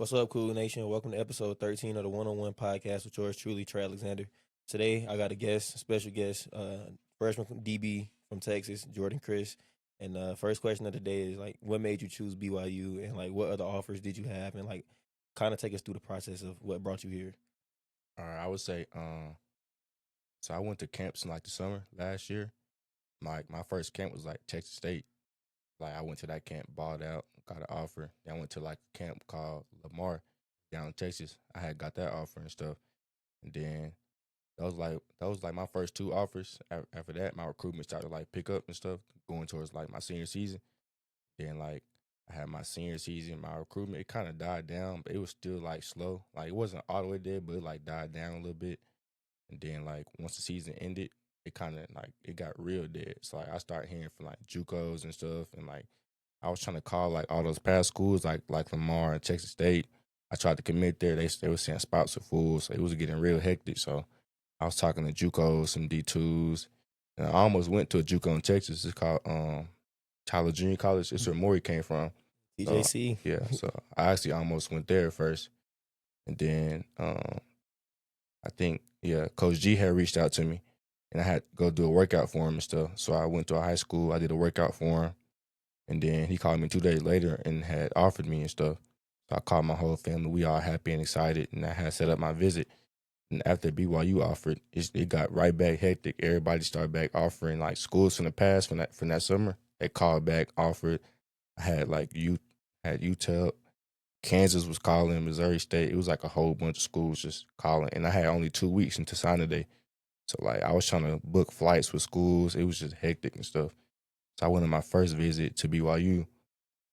What's up, Cool Nation? Welcome to episode 13 of the One on One podcast with yours truly, Tre Alexander. Today, I got a guest, special guest, freshman DB from Texas, Jordyn Criss. And first question of the day is like, what made you choose BYU, and like, what other offers did you have, and like, kind of take us through the process of what brought you here. All right, I would say, so I went to camps in like the summer last year. My first camp was like Texas State. Like I went to that camp, balled out, got an offer. Then I went to like a camp called Lamar down in Texas. I had got that offer and stuff. And then that was like my first two offers. After that, my recruitment started to like pick up and stuff, going towards like my senior season. Then like I had my senior season, my recruitment, it kind of died down, but it was still like slow. Like it wasn't all the way dead, but it like died down a little bit. And then like once the season ended, it kind of like it got real dead. So like I started hearing from like JUCOs and stuff, and like I was trying to call like all those past schools like Lamar and Texas State. I tried to commit there. They were saying spots are full, so it was getting real hectic. So I was talking to JUCOs, some D2s, and I almost went to a JUCO in Texas. It's called Tyler Junior College. It's where Maury came from. So TJC. yeah, so I actually almost went there first, and then I think Coach G had reached out to me, and I had to go do a workout for him and stuff. So I went to a high school. I did a workout for him, and then he called me 2 days later and had offered me and stuff. So I called my whole family. We all happy and excited, and I had set up my visit. And after BYU offered, it got right back hectic. Everybody started back offering like schools from the past from that summer. They called back, offered. I had like UTEP, Kansas was calling, Missouri State. It was like a whole bunch of schools just calling, and I had only 2 weeks until signing day. So like I was trying to book flights with schools. It was just hectic and stuff. So I went on my first visit to BYU.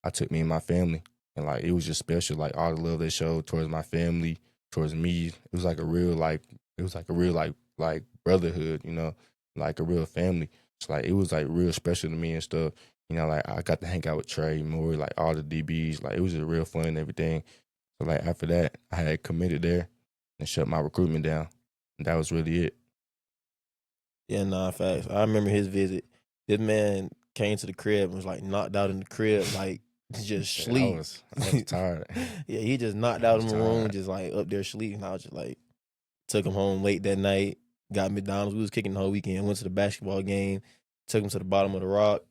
I took me and my family, and like it was just special. Like all the love they showed towards my family, towards me. It was like a real like brotherhood, like a real family. So like it was like real special to me and stuff. Like I got to hang out with Trey, Maury, like all the DBs. Like it was just real fun and everything. So like after that, I had committed there and shut my recruitment down. And that was really it. Yeah, nah, facts. I remember his visit. This man came to the crib and was like knocked out in the crib, like just Yeah, I sleep. was I was tired. Yeah, he just knocked I out was in the room, tired. just like up there sleeping. I was just like, took him home late that night, got McDonald's. We was kicking the whole weekend, went to the basketball game, took him to the bottom of the rock.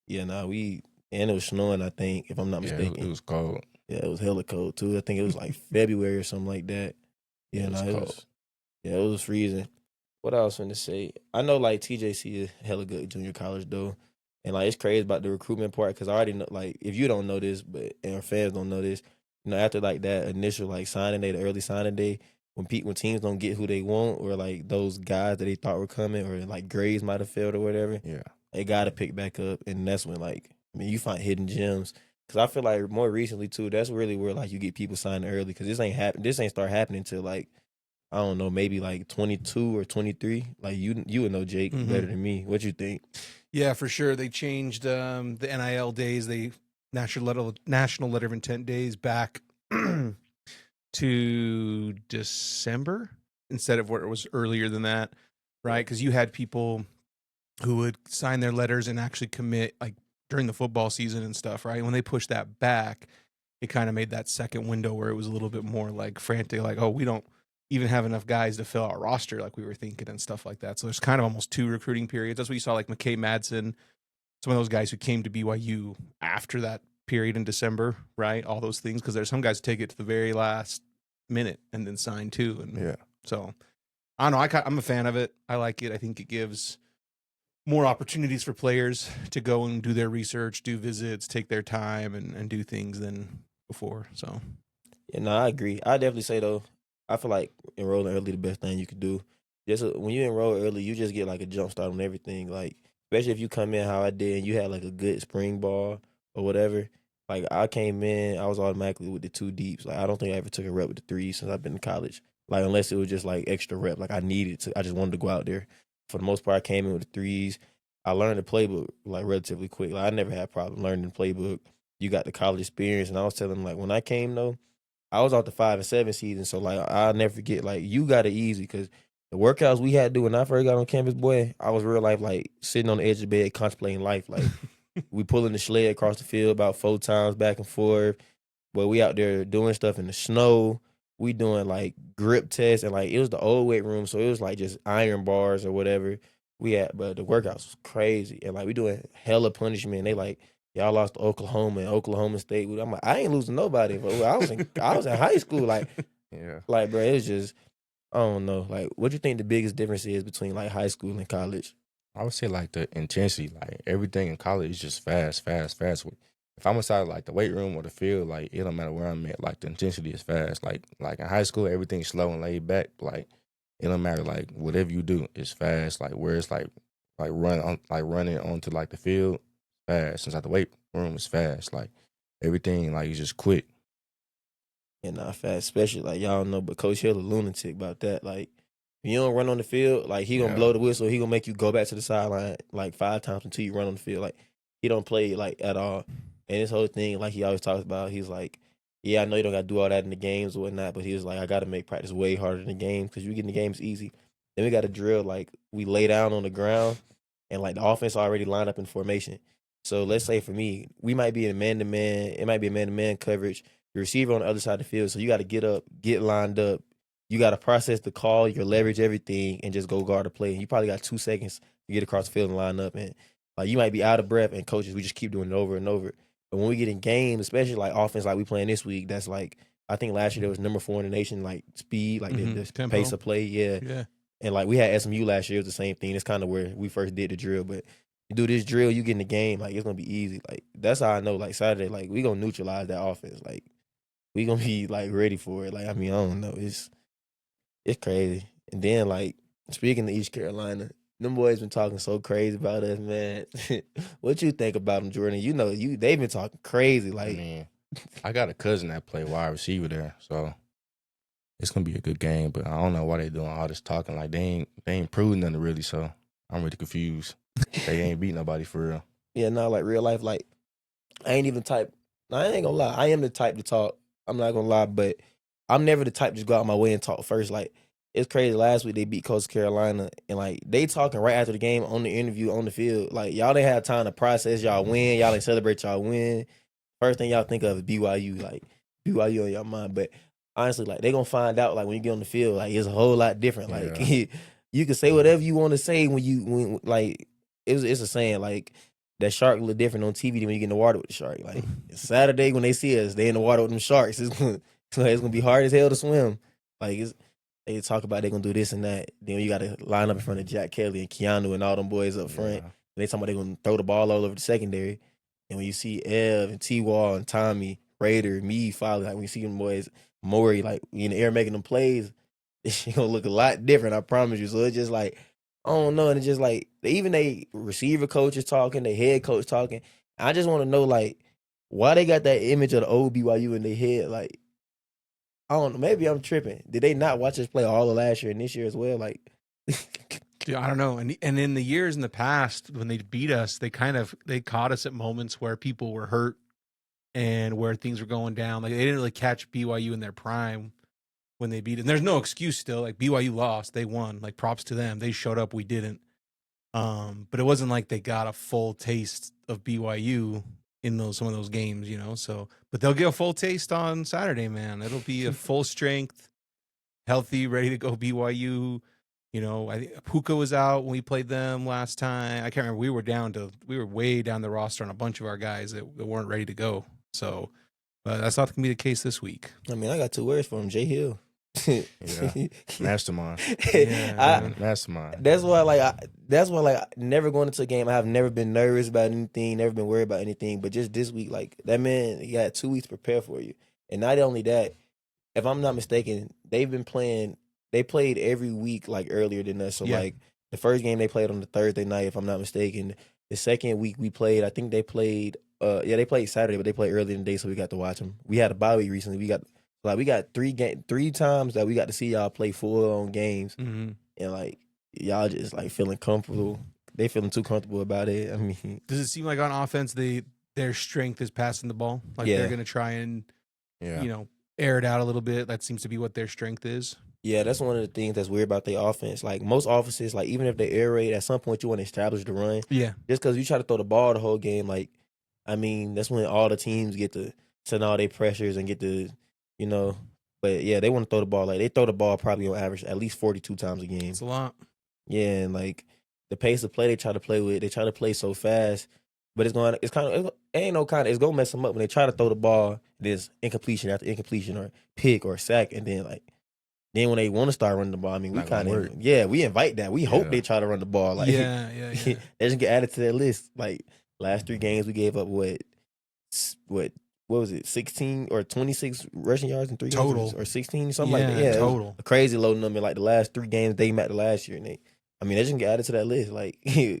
Yeah, nah, and it was snowing, I think, if I'm not Yeah, it mistaken. was cold. Yeah, it was hella cold too. I think it was like February or something like that. Yeah, Yeah, it no, was cold. it was freezing. What I was finna say, I know like TJC is hella good junior college though, and like it's crazy about the recruitment part because I already know, like, if you don't know this, but and our fans don't know this, after like that initial like signing day, the early signing day, when teams don't get who they want, or like those guys that they thought were coming, or like grades might have failed or whatever, Yeah. they gotta pick back up, and that's when, like, I mean, you find hidden gems. Cause I feel like more recently too, that's really where like you get people signed early. Cause this ain't start happening till like, I don't know, maybe like 22 or 23. Like you would know, Jake, better than me. What you think? Yeah, for sure. They changed the NIL days. They national letter of intent days back to December instead of where it was earlier than that, right? Because you had people who would sign their letters and actually commit like during the football season and stuff, right? When they pushed that back, it kind of made that second window where it was a little bit more like frantic, like, oh, we don't even have enough guys to fill our roster like we were thinking and stuff like that. So there's kind of almost two recruiting periods. That's what you saw, like McKay Madsen, some of those guys who came to BYU after that period in December, right? All those things, because there's some guys who take it to the very last minute and then sign too. And Yeah. so I don't know. I'm a fan of it. I like it. I think it gives more opportunities for players to go and do their research, do visits, take their time, and do things than before. So Yeah, no, I agree. I definitely say though, I feel like enrolling early the best thing you could do. Just when you enroll early, you just get like a jump start on everything. Like, especially if you come in how I did and you had like a good spring ball or whatever. Like, I came in, I was automatically with the two deeps. Like, I don't think I ever took a rep with the three since I've been in college. Like, unless it was just like extra rep. Like, I needed to. I just wanted to go out there. For the most part, I came in with the threes. I learned the playbook like relatively quick. Like, I never had a problem learning the playbook. You got the college experience, and I was telling them, like, when I came though, I was out the 5 and 7 season, so like I'll never forget. Like, you got it easy because the workouts we had to do when I first got on campus, boy, I was real life like sitting on the edge of the bed contemplating life. Like, we pulling the sled across the field about 4 times back and forth. but we out there doing stuff in the snow. We doing like grip tests and like it was the old weight room, so it was like just iron bars or whatever. But the workouts was crazy, and like we doing hella punishment. They like y'all lost to Oklahoma and Oklahoma State. I'm like, I ain't losing nobody. But I was in high school, Yeah. like bro, it's just I don't know. Like, what do you think the biggest difference is between like high school and college? I would say like the intensity, like everything in college is just fast. If I'm inside like the weight room or the field, like it don't matter where I'm at, like the intensity is fast. Like in high school, everything's slow and laid back. Like it don't matter, like whatever you do, it's fast. Like where it's like running onto like the field, fast. Inside the weight room is fast. Like everything like is just quick. And not fast, especially like y'all know, but Coach Hill a lunatic about that. Like, if you don't run on the field, like he gonna blow the whistle, he gonna make you go back to the sideline like 5 times until you run on the field. Like he don't play like at all. And this whole thing, like he always talks about, he's like, yeah, I know you don't gotta do all that in the games or whatnot, but he was like, I gotta make practice way harder than the game because you get in the games easy. Then we got to drill like we lay down on the ground and like the offense already lined up in formation. So let's say for me, we might be in man-to-man, it might be a man-to-man coverage. The receiver on the other side of the field, so you got to get up, get lined up. You got to process the call, you leverage everything, and just go guard the play. And you probably got 2 seconds to get across the field and line up. And like you might be out of breath, and coaches, we just keep doing it over and over. But when we get in games, especially like offense, like we playing this week, that's like I think last year there was number 4 in the nation, like speed, like the pace of play, yeah. And like we had SMU last year, it was the same thing. It's kind of where we first did the drill, but you do this drill, you get in the game, like it's gonna be easy. Like that's how I know, like Saturday, like we gonna neutralize that offense, like. We gonna be like ready for it. Like I mean, I don't know. It's crazy. And then like speaking of East Carolina, them boys been talking so crazy about us, man. What you think about them, Jordyn? You know, they've been talking crazy. Like, Man, I got a cousin that play wide receiver there, so it's gonna be a good game. But I don't know why they doing all this talking. Like they ain't proving nothing really. So I'm really confused. They ain't beat nobody for real. Yeah, not like real life. Like I ain't even type. I ain't gonna lie. I am the type to talk. I'm not gonna lie, but I'm never the type to just go out my way and talk first. Like it's crazy. Last week they beat Coastal Carolina, and like they talking right after the game on the interview on the field. Like y'all didn't have time to process y'all win. Y'all didn't celebrate y'all win. First thing y'all think of is BYU. Like BYU on your mind. But honestly, like they gonna find out. Like when you get on the field, like it's a whole lot different. Like you can say whatever you want to say when like it's a saying like. That shark look different on TV than when you get in the water with the shark. Like Saturday when they see us, they in the water with them sharks. It's gonna be hard as hell to swim. Like they talk about they gonna do this and that. Then you got to line up in front of Jack Kelly and Keanu and all them boys up front. And they talking about they gonna throw the ball all over the secondary. And when you see Ev and T-Wall and Tommy, Raider, me, Folly, like when you see them boys, Maury, like in the air making them plays, it's gonna look a lot different. I promise you. So it's just like. I don't know, and it's just like even they receiver coach is talking, the head coach talking. I just want to know like why they got that image of the old BYU in their head. Like I don't know, maybe I'm tripping. Did they not watch us play all of last year and this year as well? Like, Dude, I don't know. And in the years in the past when they beat us, they caught us at moments where people were hurt and where things were going down. Like they didn't really catch BYU in their prime. When they beat it. And there's no excuse still. Like BYU lost, they won. Like props to them. They showed up, we didn't. But it wasn't like they got a full taste of BYU in some of those games, you know. So but they'll get a full taste on Saturday, man. It'll be a full strength, healthy, ready to go BYU. You know, I think Puka was out when we played them last time. I can't remember. We were way down the roster on a bunch of our guys that weren't ready to go. So that's not gonna be the case this week. I mean, I got 2 words for him, Jay Hill. Yeah, mastermind. Mastermind. That's why, like, never going into a game, I have never been nervous about anything, never been worried about anything. But just this week, like that man, he had 2 weeks to prepare for you, and not only that, if I'm not mistaken, they've been playing. They played every week like earlier than us. So like the first game they played on the Thursday night, if I'm not mistaken. The second week we played, I think they played. They played Saturday, but they played earlier in the day, so we got to watch them. We had a bye week recently. We got 3 times that we got to see y'all play full on games, and like y'all just like feeling comfortable. They feeling too comfortable about it. I mean, does it seem like on offense their strength is passing the ball? Like they're gonna try and air it out a little bit. That seems to be what their strength is. Yeah, that's one of the things that's weird about their offense. Like most offenses, like even if they air raid, at some point you want to establish the run. Yeah, just because you try to throw the ball the whole game, like I mean, that's when all the teams get to send all their pressures and get the, But yeah, they want to throw the ball. Like, they throw the ball probably on average at least 42 times a game. It's a lot. Yeah, and like the pace of play they try to play with, they try to play so fast, but it's gonna mess them up when they try to throw the ball. There's incompletion after incompletion, or pick or sack, and then when they want to start running the ball, I mean, we kind of we invite that. We hope they try to run the ball. Like, yeah. they just get added to that list. Like, last 3 games we gave up what was it, 16 or 26 rushing yards in 3 total games, or 16, something like that. Yeah, total. A crazy low number. Like, the last 3 games they met the last year, and they just get added to that list. Like, then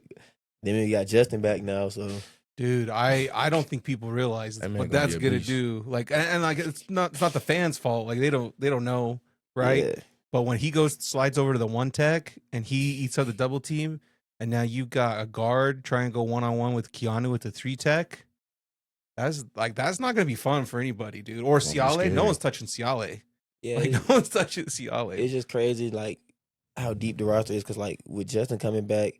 we got Justin back now, so. Dude, I don't think people realize what that's gonna do. Like, and like it's not the fans' fault. Like, they don't know, right? Yeah. But when he slides over to the 1 tech and he eats up the double team, and now you've got a guard trying to go 1-on-1 with Keanu with the 3 tech. That's not gonna be fun for anybody, dude. Or Ciale. No one's touching Ciale. Yeah, like, no one's touching Ciale. It's just crazy, like, how deep the roster is. Because, like, with Justin coming back,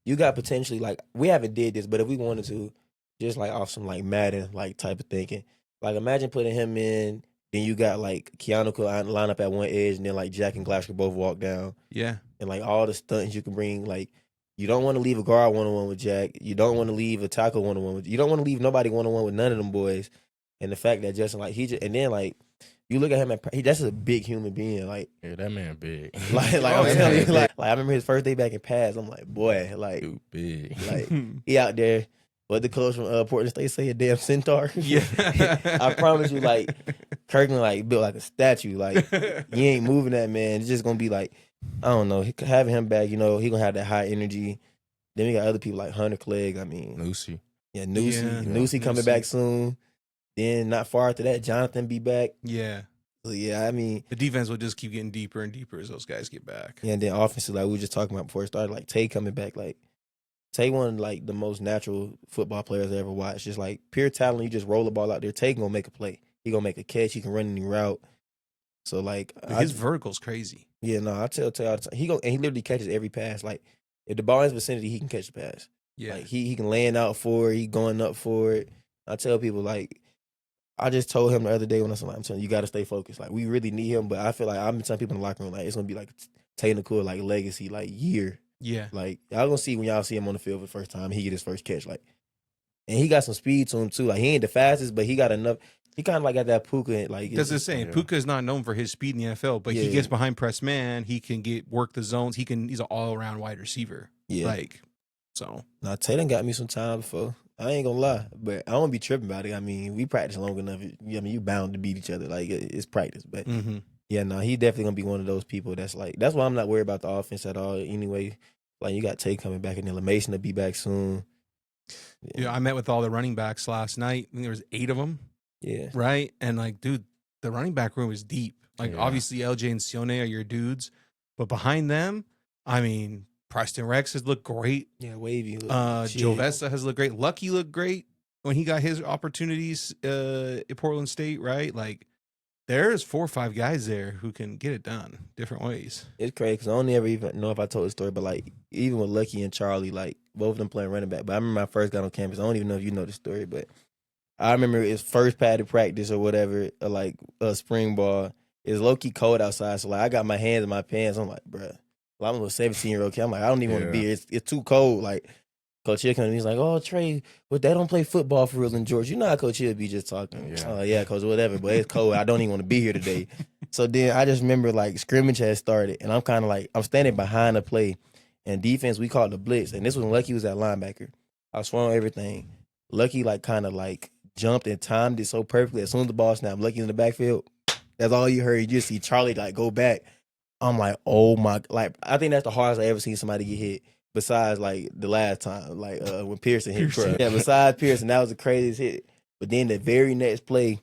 you got potentially, like, we haven't did this, but if we wanted to, just like off some like Madden like type of thinking, like, imagine putting him in, then you got like Keanu could line up at one edge, and then like Jack and Glass could both walk down. Yeah, and like all the stunts you can bring. Like, you don't want to leave a guard 1-on-1 with Jack. You don't want to leave a tackle 1-on-1 with. You don't want to leave nobody 1-on-1 with none of them boys. And the fact that Justin, like, and then like you look at him that's a big human being. Like, yeah, that man big. like I'm telling you, like I remember his first day back in pass. I'm like, boy, like, dude, big. Like, he out there. What the coach from Portland State say, a damn centaur? Yeah. I promise you, like, Kirkland, like, built like a statue. Like, you ain't moving that man. It's just going to be like, I don't know. Having him back, he going to have that high energy. Then we got other people like Hunter Clegg. I mean, Lucy. Yeah, Nusi coming back soon. Then not far after that, Jonathan be back. Yeah. So, yeah, I mean, the defense will just keep getting deeper and deeper as those guys get back. Yeah, and then offensive, like we were just talking about before it started, like Tay coming back, like Tay one of like the most natural football players I ever watched. Just like pure talent. You just roll the ball out there. Tay gonna make a play. He gonna make a catch. He can run any route. So like his vertical's crazy. Yeah, no, I tell Tay all the time. He literally catches every pass. Like if the ball in his vicinity, he can catch the pass. Yeah, like he can land out for it. He going up for it. I tell people, like, I just told him the other day when I'm telling you got to stay focused. Like, we really need him, but I feel like I've been telling people in the locker room, like, it's gonna be like technical, like legacy, like year. Yeah. Like, y'all gonna see when y'all see him on the field for the first time, he get his first catch. Like, and he got some speed to him too. Like, he ain't the fastest, but he got enough. He kind of like got that Puka. Like, that's the same. Puka is not known for his speed in the NFL, but he gets behind press man. He can work the zones. He's an all around wide receiver. Yeah. Like, so. Now, Tatum got me some time before. I ain't gonna lie, but I don't be tripping about it. I mean, we practice long enough. I mean, you bound to beat each other. Like, it's practice. But yeah, no, he definitely gonna be one of those people that's like. That's why I'm not worried about the offense at all. Anyway, like, you got Tay coming back, and then LaMason to be back soon. Yeah, I met with all the running backs last night. I think there was 8 of them. Yeah. Right, and like, dude, the running back room is deep. Like, obviously, LJ and Sione are your dudes, but behind them, I mean, Preston Rex has looked great. Yeah, wavy. Joe Vesta has looked great. Lucky looked great when he got his opportunities at Portland State, right? Like, there's 4 or 5 guys there who can get it done different ways. It's crazy because I don't ever even know if I told the story, but like, even with Lucky and Charlie, like, both of them playing running back. But I remember I first got on campus. I don't even know if you know the story, but I remember his first padded practice or whatever, or like a spring ball. It's low-key cold outside, so like I got my hands in my pants. I'm like, bruh. Well, I'm a 17-year-old kid. I'm like, I don't even want to be here. It's too cold. Like, Coach Hill comes, he's like, oh, Trey, but they don't play football for real in Georgia. You know how Coach Hill be just talking. Yeah, Coach, whatever, but it's cold. I don't even want to be here today. So then I just remember, like, scrimmage had started, and I'm kind of like, I'm standing behind the play, and defense, we called the blitz, and this was when Lucky was at linebacker. I was throwing everything. Lucky, like, kind of, like, jumped and timed it so perfectly. As soon as the ball snapped, Lucky in the backfield, that's all you heard. You just see Charlie, like, go back. I'm like, oh my, like, I think that's the hardest I ever seen somebody get hit. Besides, like, the last time, like, when Pearson hit. Yeah, besides Pearson, that was the craziest hit. But then the very next play,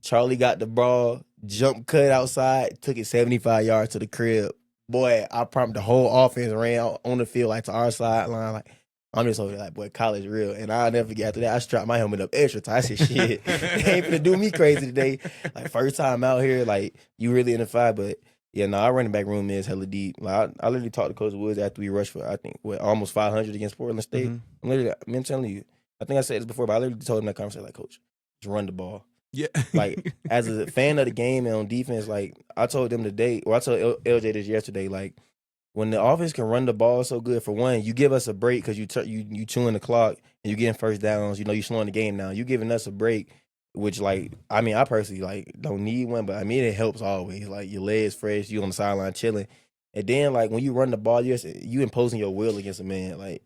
Charlie got the ball, jump cut outside, took it 75 yards to the crib. Boy, I promise the whole offense ran out on the field, like, to our sideline. Like, I'm just over there like, boy, college real. And I'll never forget after that, I strapped my helmet up extra tight. I said, shit, they ain't finna do me crazy today. Like, first time out here, like, you really in the fight, but yeah, no, our running back room is hella deep. Like, I literally talked to Coach Woods after we rushed for, I think, almost 500 against Portland State. I'm telling you, I think I said this before, but I literally told him that conversation, like, Coach, just run the ball. Yeah. Like, as a fan of the game and on defense, like, I told them today, or I told LJ this yesterday, like, when the offense can run the ball so good, for one, you give us a break because you chewing the clock and you getting first downs. You know, you slowing the game down. You giving us a break, which, like, I mean, I personally, like, don't need one, but I mean, it helps always. Like, your legs fresh, you on the sideline chilling. And then, like, when you run the ball, you imposing your will against a man. Like,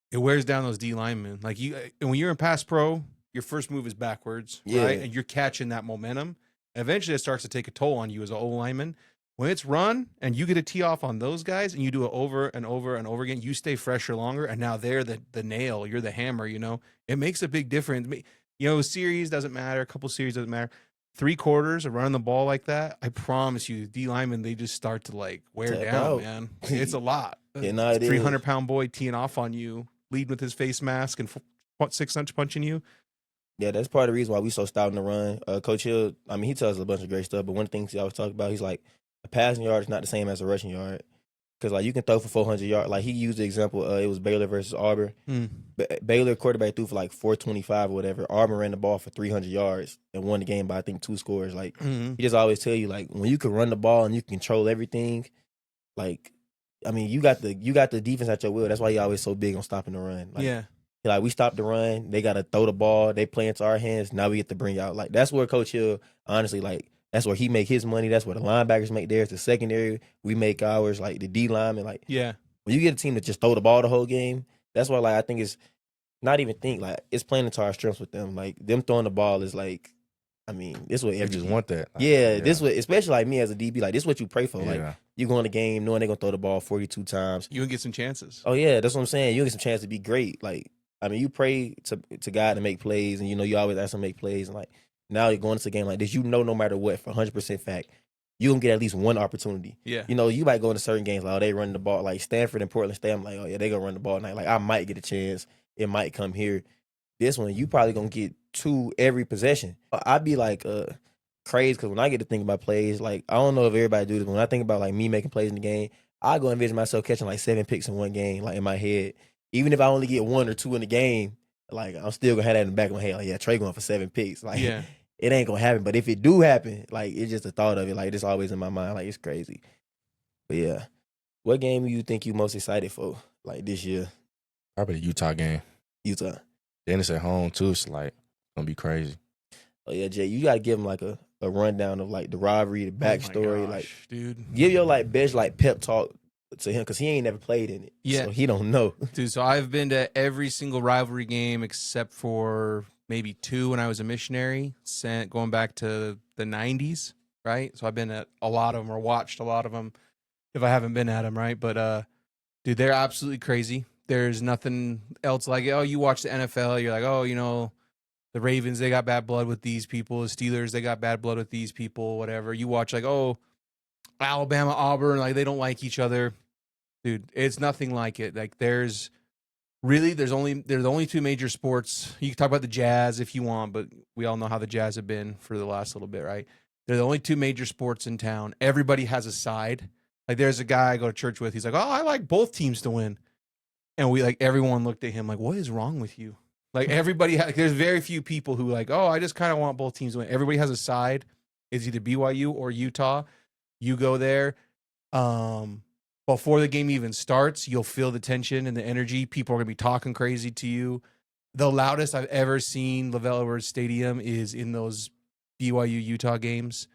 it wears down those D linemen. Like, and when you're in pass pro, your first move is backwards, right? And you're catching that momentum. Eventually, it starts to take a toll on you as an O lineman. When it's run and you get a tee off on those guys and you do it over and over and over again, you stay fresher longer. And now they're the nail, you're the hammer, you know? It makes a big difference. You know, a series doesn't matter. A couple series doesn't matter. 3 quarters of running the ball like that, I promise you, D linemen, they just start to like wear down, man. It's a lot. Yeah, no, it 300-pound boy teeing off on you, leading with his face mask and 6-inch punching you. Yeah, that's part of the reason why we so stout in the run. Coach Hill, I mean, he tells us a bunch of great stuff, but one of the things he always talks about, he's like, a passing yard is not the same as a rushing yard. Because, like, you can throw for 400 yards. Like, he used the example, it was Baylor versus Auburn. Baylor quarterback threw for, like, 425 or whatever. Auburn ran the ball for 300 yards and won the game by, I think, 2 scores. Like, he just always tell you, like, when you can run the ball and you can control everything, like, I mean, you got the defense at your will. That's why he always so big on stopping the run. Like, like, we stopped the run. They got to throw the ball. They play into our hands. Now we get to bring out. Like, that's where Coach Hill, honestly, like, that's where he make his money. That's where the linebackers make theirs. The secondary, we make ours. Like, the D linemen, like, when you get a team that just throw the ball the whole game, that's why, like, I think it's not even like, it's playing into our strengths with them. Like, them throwing the ball is like, I mean, this is what You just want that. this what, especially like me as a DB, like, this is what you pray for. Like, you go in the game knowing they're going to throw the ball 42 times. You can get some chances. Oh, yeah, that's what I'm saying. You get some chance to be great. Like, I mean, you pray to God to make plays, and, you know, you always ask him to make plays. And, like, now you're going into a game like this, you know, no matter what, for 100% fact, you're going to get at least one opportunity. Yeah. You know, you might go into certain games like, oh, they running the ball. Like, Stanford and Portland State, I'm like, oh, yeah, they going to run the ball tonight. Like, I might get a chance. It might come here. This one, you probably going to get 2 every possession. I'd be, like, crazy, because when I get to think about plays, like, I don't know if everybody do this, but when I think about, like, me making plays in the game, I go envision myself catching, like, 7 picks in one game, like, in my head. Even if I only get 1 or 2 in the game, like, I'm still going to have that in the back of my head. Like, yeah, Trey going for 7 picks. Like, it ain't going to happen. But if it do happen, like, it's just the thought of it. Like, it's always in my mind. Like, it's crazy. But, yeah. What game do you think you most excited for, like, this year? Probably the Utah game. Utah. Then it's at home, too. It's, like, going to be crazy. Oh, yeah, Jay, you got to give him, like, a rundown of, like, the rivalry, the backstory. Oh my gosh, like, dude. Give your, like, best, like, pep talk to him, because he ain't never played in it. Yeah. So he don't know. Dude, so I've been to every single rivalry game except for maybe 2 when I was a missionary, going back to the 90s, right? So I've been at a lot of them, or watched a lot of them if I haven't been at them, right? But, dude, they're absolutely crazy. There's nothing else like it. Oh, you watch the NFL, you're like, oh, you know, the Ravens, they got bad blood with these people. The Steelers, they got bad blood with these people, whatever. You watch, like, oh, Alabama, Auburn, like, they don't like each other. Dude, it's nothing like it. Like, there's the only 2 major sports. You can talk about the Jazz if you want, but we all know how the Jazz have been for the last little bit, right? They're the only 2 major sports in town. Everybody has a side. Like, there's a guy I go to church with. He's like, oh, I like both teams to win. And everyone looked at him like, what is wrong with you? Like, everybody, there's very few people who like, oh, I just kind of want both teams to win. Everybody has a side. It's either BYU or Utah. You go there. Before the game even starts, you'll feel the tension and the energy. People are going to be talking crazy to you. The loudest I've ever seen Lavelle Edwards Stadium is in those BYU-Utah games.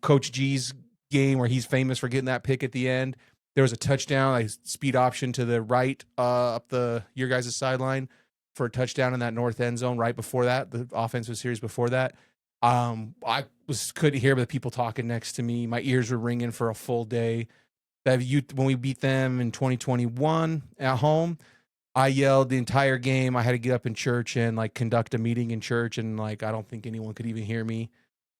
Coach G's game where he's famous for getting that pick at the end. There was a touchdown, like speed option to the right up your guys' sideline for a touchdown in that north end zone right before that, the offensive series before that. I couldn't hear the people talking next to me. My ears were ringing for a full day. When we beat them in 2021 at home, I yelled the entire game. I had to get up in church and like conduct a meeting in church, and like I don't think anyone could even hear me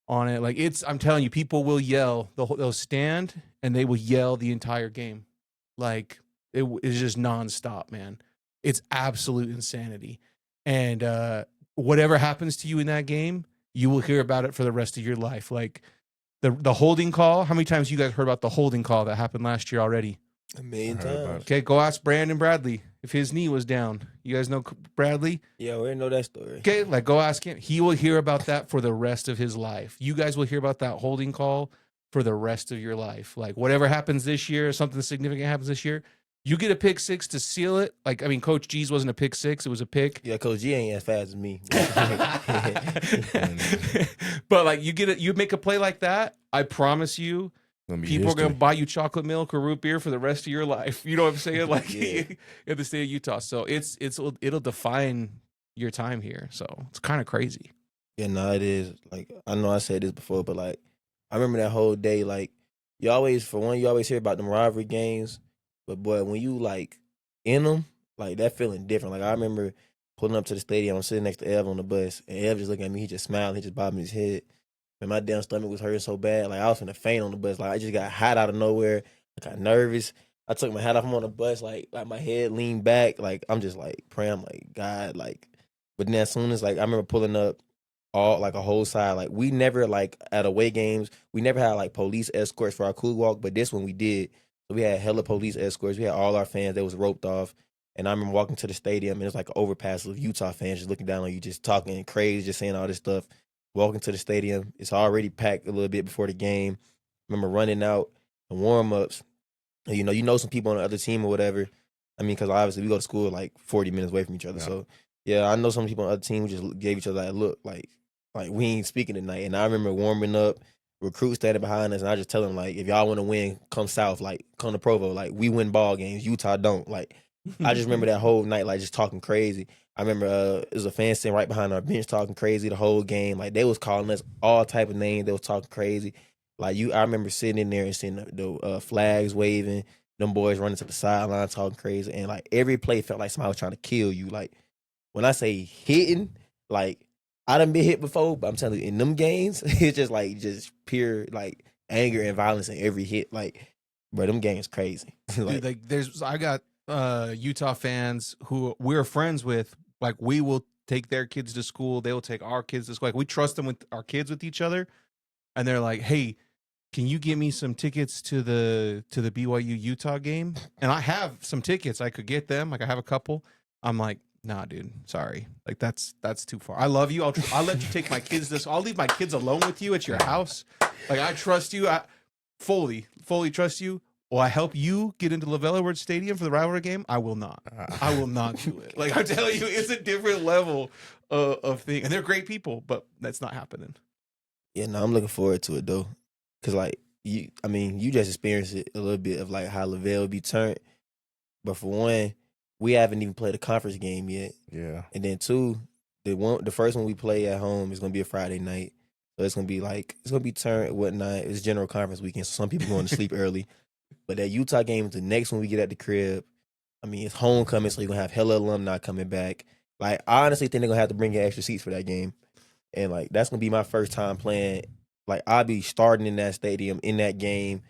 on it. Like, I'm telling you, people will yell. They'll stand and they will yell the entire game. Like, it is just nonstop, man. It's absolute insanity. And whatever happens to you in that game, you will hear about it for the rest of your life. Like, the holding call. How many times you guys heard about the holding call that happened last year already? A million I heard about times. it. Okay, go ask Brandon Bradley if his knee was down. You guys know Bradley? Yeah, we already know that story. Okay, like go ask him. He will hear about that for the rest of his life. You guys will hear about that holding call for the rest of your life. Like whatever happens this year, something significant happens this year, you get a pick six to seal it. Like, I mean, Coach G's wasn't a pick six, it was a pick. Yeah, Coach G ain't as fast as me. But like you make a play like that, I promise you, people are gonna buy you chocolate milk or root beer for the rest of your life. You know what I'm saying? Like Yeah. in the state of Utah. So it'll define your time here. So it's kind of crazy. Yeah, no, it is. Like, I know I said this before, but like, I remember that whole day. Like, you always hear about them rivalry games, but boy, when you like in them, like that feeling different. Like I remember pulling up to the stadium, I'm sitting next to Ev on the bus, and Ev just looking at me, he just smiled, he just bobbing his head. And my damn stomach was hurting so bad, like I was finna faint on the bus. Like I just got hot out of nowhere. I got nervous. I took my hat off. I'm on the bus, like my head leaned back, like I'm just like praying. I'm like, God, like. But then as soon as like I remember pulling up, all like a whole side, like we never like at away games, we never had like police escorts for our cool walk. But this one we did. So we had hella police escorts. We had all our fans that was roped off. And I remember walking to the stadium, and it was like an overpass of Utah fans just looking down on you, just talking crazy, just saying all this stuff. Walking to the stadium, it's already packed a little bit before the game. I remember running out and warm ups. You know some people on the other team or whatever. I mean, because obviously we go to school like 40 minutes away from each other. Yeah. So yeah, I know some people on the other team just gave each other that look, like we ain't speaking tonight. And I remember warming up, recruits standing behind us, and I just tell them like, if y'all want to win, come south, like come to Provo, like we win ball games. Utah don't. Like I just remember that whole night, like just talking crazy. I remember there was a fan sitting right behind our bench talking crazy the whole game. Like they was calling us all type of names. They was talking crazy. Like I remember sitting in there and seeing the flags waving, them boys running to the sideline talking crazy, and like every play felt like somebody was trying to kill you. Like when I say hitting, like I done been hit before, but I'm telling you, in them games, it's just pure like anger and violence in every hit. Like, bro, them games crazy. Dude, like I got Utah fans who we're friends with. Like we will take their kids to school, they will take our kids to school. Like we trust them with our kids with each other, and they're like, "Hey, can you get me some tickets to the BYU Utah game?" And I have some tickets, I could get them. Like I have a couple. I'm like, nah, dude, sorry. Like that's too far. I love you. I'll let you take my kids I'll leave my kids alone with you at your house. Like I trust you. I fully trust you. Will I help you get into LaVell Edwards Stadium for the rivalry game? I will not. I will not do it. Like I'm telling you, it's a different level of thing. And they're great people, but that's not happening. Yeah, no, I'm looking forward to it though, cause like you just experienced it a little bit of like how LaVell be turned. But for one, we haven't even played a conference game yet. Yeah. And then two, the first one we play at home is gonna be a Friday night. So it's gonna be turned whatnot. It's general conference weekend, so some people going to sleep early. But that Utah game is the next one we get at the crib. I mean, it's homecoming, so you're gonna have hella alumni coming back. Like, I honestly think they're gonna have to bring in extra seats for that game. And like that's gonna be my first time playing. Like I'll be starting in that stadium in that game.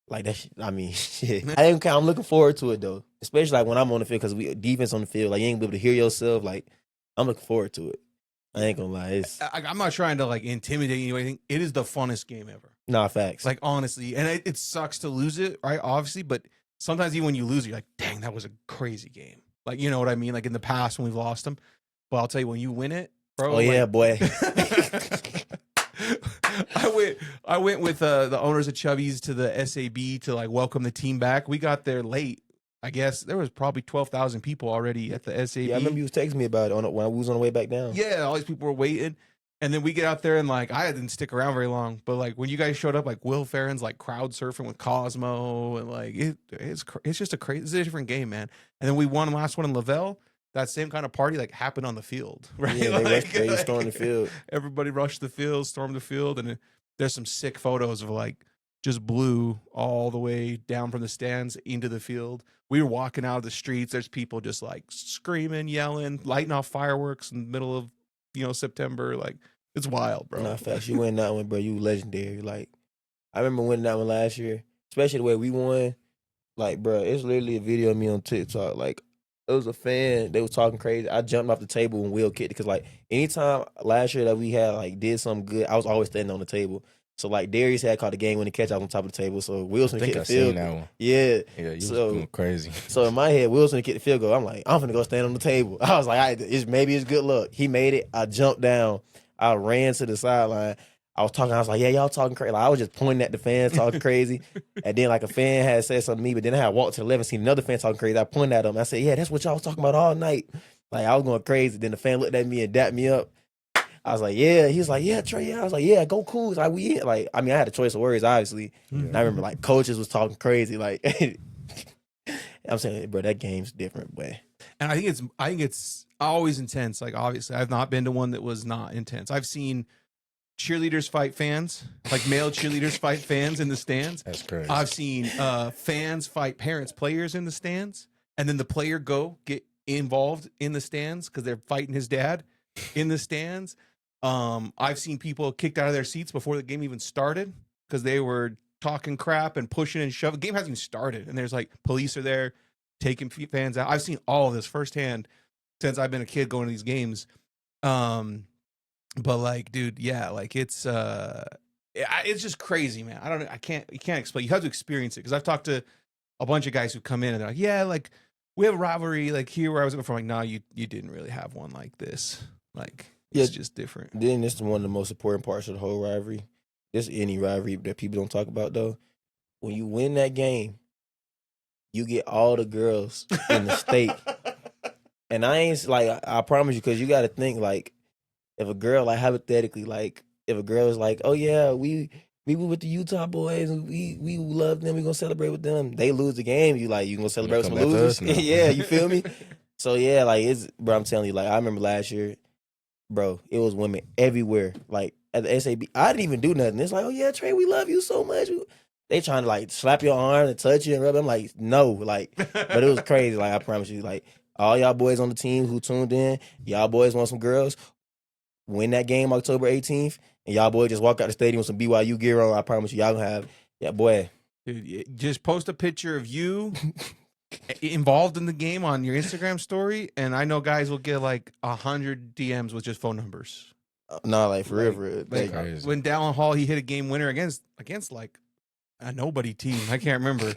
Like that, I mean, shit. I'm looking forward to it though, especially like when I'm on the field, because we defense on the field. Like you ain't gonna be able to hear yourself. Like I'm looking forward to it. I ain't gonna lie. I'm not trying to like intimidate you or anything. It is the funnest game ever. Nah, facts. Like honestly, and it sucks to lose it, right? Obviously, but sometimes even when you lose, you're like, dang, that was a crazy game. Like you know what I mean? Like in the past when we've lost them, but I'll tell you when you win it, bro. Oh yeah, boy. I went with the owners of Chubby's to the SAB to like welcome the team back. We got there late. I guess there was probably 12,000 people already at the SAB. Yeah, I remember you was texting me about it when we was on the way back down. Yeah, all these people were waiting. And then we get out there and like I didn't stick around very long, but like when you guys showed up, like Will Ferren's like crowd surfing with Cosmo and like it's just it's a different game, man. And then we won the last one in LaVell. That same kind of party like happened on the field, right? Yeah, they stormed the field. Everybody rushed the field, stormed the field, and there's some sick photos of like just blue all the way down from the stands into the field. We were walking out of the streets. There's people just like screaming, yelling, lighting off fireworks in the middle of September. Like it's wild, bro. Nah, facts. You win that one, bro. You legendary. Like I remember winning that one last year, especially the way we won. Like, bro, it's literally a video of me on TikTok. Like, it was a fan. They was talking crazy. I jumped off the table when Will kicked it because, like, anytime last year that we had like did something good, I was always standing on the table. So like Darius had caught the game winning catch out on top of the table. So Wilson I think kicked I the seen field. that one. Yeah. Yeah, you So- was going crazy. So in my head, Wilson kicked the field goal. I'm like, I'm finna go stand on the table. I was like, maybe it's good luck. He made it. I jumped down. I ran to the sideline. I was like, yeah, y'all talking crazy. Like, I was just pointing at the fans talking crazy. And then like a fan had said something to me, but then I had walked to the left and seen another fan talking crazy. I pointed at him. I said, yeah, that's what y'all was talking about all night. Like I was going crazy. Then the fan looked at me and dapped me up. I was like, yeah. He was like, yeah, Tre. Yeah. I was like, yeah, go cool. It's like we like, I mean, I had a choice of words, obviously. And I remember like coaches was talking crazy. Like I'm saying, bro, that game's different, boy. And I think it's always intense. Like obviously, I've not been to one that was not intense. I've seen cheerleaders fight fans, like male cheerleaders fight fans in the stands. That's crazy. I've seen fans fight parents, players in the stands, and then the player get involved in the stands because they're fighting his dad in the stands. I've seen people kicked out of their seats before the game even started because they were talking crap and pushing and shoving. The game hasn't even started, and there's like police are there taking fans out. I've seen all of this firsthand since I've been a kid going to these games. But like, dude, yeah, like it's just crazy, man. I don't know. You can't explain. You have to experience it because I've talked to a bunch of guys who come in and they're like, yeah, like we have a rivalry like here where I was from. Like, no, you didn't really have one like this. Like, it's just different. Then this is one of the most important parts of the whole rivalry. This any rivalry that people don't talk about though. When you win that game, you get all the girls in the state. And I ain't like, I promise you, because you got to think like, if a girl, like hypothetically, like if a girl is like, oh yeah, we were with the Utah boys and we love them, we gonna celebrate with them. They lose the game, you gonna celebrate with some losers? Yeah, you feel me? So yeah, like bro, I'm telling you, like I remember last year, bro, it was women everywhere. Like at the SAB, I didn't even do nothing. It's like, oh yeah, Tre, we love you so much. They trying to like slap your arm and touch you and rub. I'm like, no, like, but it was crazy. Like I promise you, like all y'all boys on the team who tuned in, y'all boys want some girls. Win that game October 18th, and y'all boys just walk out the stadium with some BYU gear on. I promise you, y'all gonna have, yeah, boy. Dude, just post a picture of you involved in the game on your Instagram story, and I know guys will get like 100 DMs with just phone numbers. No, like for real. Like, when Dallin Hall, he hit a game winner against like a nobody team. I can't remember.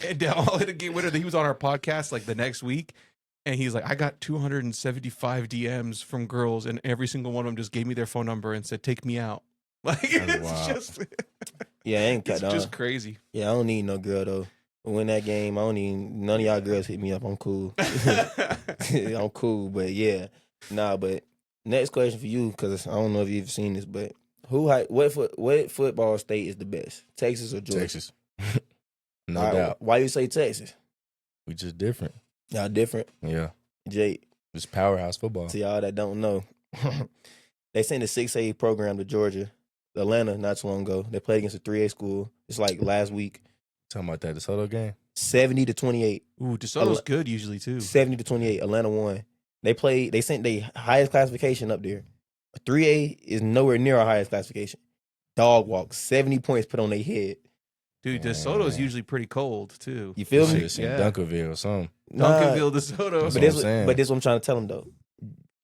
And Dallin Hall hit a game winner. He was on our podcast like the next week. And he's like, I got 275 DMs from girls, and every single one of them just gave me their phone number and said, "Take me out." Like it's just, yeah, I ain't it's just crazy. Yeah, I don't need no girl though. Win that game, I don't need none of y'all girls hit me up. I'm cool. I'm cool, but yeah, nah. But next question for you, because I don't know if you've seen this, but what football state is the best, Texas or Georgia? Texas, no doubt. Why you say Texas? We just different. Y'all different. Yeah. Jake. It's powerhouse football. To y'all that don't know, they sent a 6A program to Georgia, Atlanta, not too long ago. They played against a 3A school. It's like last week. Talking about that DeSoto game? 70-28. Ooh, DeSoto's good usually too. 70-28. Atlanta won. They sent their highest classification up there. A 3A is nowhere near our highest classification. Dog walk, 70 points put on their head. Dude, DeSoto's usually pretty cold too. You feel me? Yeah. Dunkerville or something. Duncanville, DeSoto. That's But what I'm saying. this is what I'm trying to tell them though.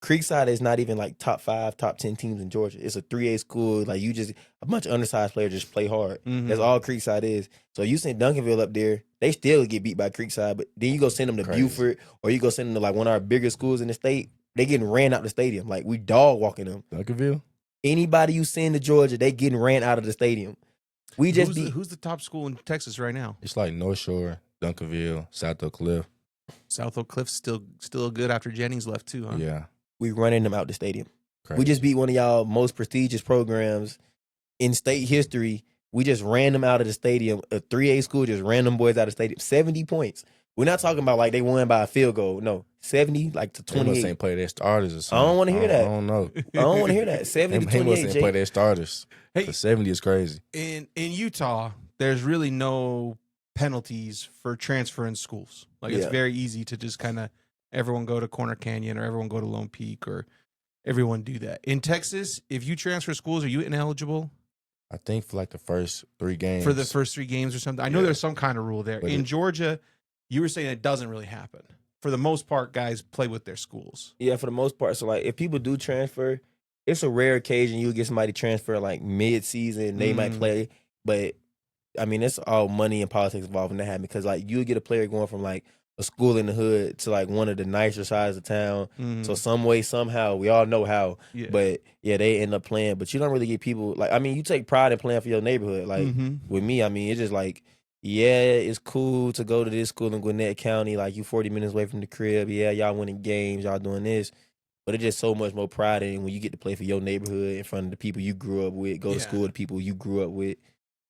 Creekside is not even like top 5, top 10 teams in Georgia. It's a 3A school. Like a bunch of undersized players just play hard. Mhm. That's all Creekside is. So you send Duncanville up there, they still get beat by Creekside. But then you go send them to Crazy. Buford, or you go send them to like one of our bigger schools in the state. They getting ran out the stadium. Like we dog walking them. Dunkerville? Anybody you send to Georgia, they getting ran out of the stadium. We just who's the top school in Texas right now? It's like North Shore, Dunkerville, South Oak Cliff. South Oak Cliff's still good after Jennings left too, huh? Yeah. we running them out the stadium. Crazy. We just beat one of y'all most prestigious programs in state history. We just ran them out of the stadium. A 3A school just ran them boys out of the stadium. 70 points. We're not talking about like they won by a field goal. No, 70 like to They must 28. ain't play their starters or something. I don't wanna hear that. I don't know. I don't want to hear that. 70 to They must 28. ain't play Jake. their starters. Hey, The 70 is crazy. in Utah, there's really no penalties for transferring schools. Like it's Yeah. very easy to just kind of everyone go to Corner Canyon or everyone go to Lone Peak or everyone do that. In Texas, if you transfer schools, are you ineligible I think for like the first 3 games. for the first 3 games or something? I know Yeah. there's some kind of rule there. But In Georgia, you were saying it doesn't really happen. For the most part, guys play with their schools. Yeah, for the most part. So like if people do transfer, it's a rare occasion you get somebody transfer like mid-season, they might play, but I mean, it's all money and politics involved in that happen because like you get a player going from like a school in the hood to like one of the nicer sides of town. So some way, somehow, we all know how. Yeah. But yeah, they end up playing. But you don't really get people like. I mean, you take pride in playing for your neighborhood. Like with me, I mean, it's just like, yeah, it's cool to go to this school in Gwinnett County. Like you 40 minutes away from the crib. Yeah, y'all winning games, y'all doing this. But it's just so much more pride in when you get to play for your neighborhood in front of the people you grew up with, go to school with the people you grew up with.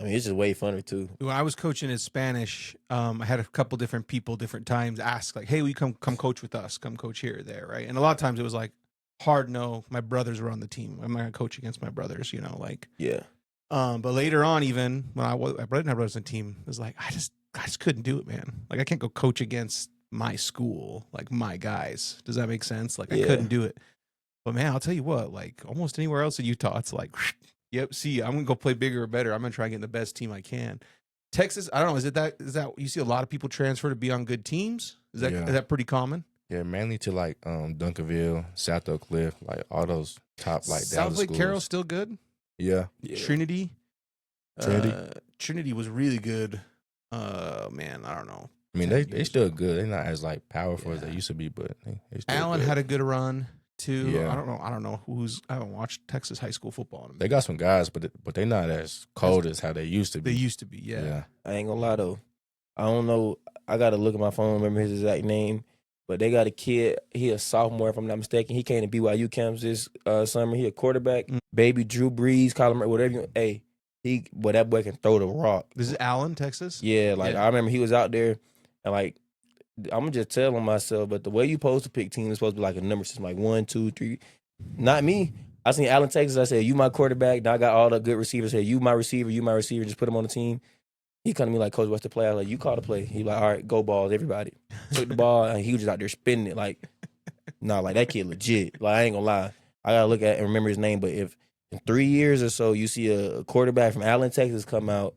I mean, it's just way funner too. When I was coaching in Spanish, I had a couple different people, different times ask like, "Hey, will you come coach with us? Come coach here or there, right?" And a lot of times it was like, hard no. My brothers were on the team. I'm not gonna coach against my brothers, like. Yeah. But later on, even when I brought my brothers on the team, it was like I just couldn't do it, man. Like I can't go coach against my school, like my guys. Does that make sense? Like I couldn't do it. But man, I'll tell you what, like almost anywhere else in Utah, it's like. Yep. See, I'm gonna go play bigger or better. I'm gonna try and get the best team I can. Texas, I don't know. Is that you see a lot of people transfer to be on good teams? Is that pretty common? Yeah, mainly to like Duncanville, South Oak Cliff, like all those top like South Lake schools. Carroll's still good. Yeah. Trinity. Trinity was really good. Man, I don't know. I mean, they still good. They're not as like powerful as they used to be, but they still Allen good. had a good run too. Yeah. I don't know I haven't watched Texas high school football in a minute. They got some guys, but they're not as cold as how they used to be. They used to be, yeah. I ain't gonna lie though. I don't know. I gotta look at my phone, remember his exact name. But they got a kid. He a sophomore, if I'm not mistaken. He came to BYU camps this summer. He a quarterback. Baby Drew Brees, call him whatever you. Hey, that boy can throw the rock. This is Allen, Texas. Yeah, I remember he was out there, and like I'm gonna just tell him myself. But the way you supposed to pick teams is supposed to be like a number system, like 1, 2, 3. Not me. I seen Allen, Texas. I said, "You my quarterback." Now I got all the good receivers. Said, "You my receiver. You my receiver." Just put him on the team. He come to me like, "Coach, what's the play?" I was like, "You call the play." He like, "All right, go balls, everybody." Took the ball, and he was just out there spinning it. Like, like that kid legit. Like, I ain't gonna lie. I gotta look at and remember his name. But if in 3 years or so you see a quarterback from Allen, Texas come out,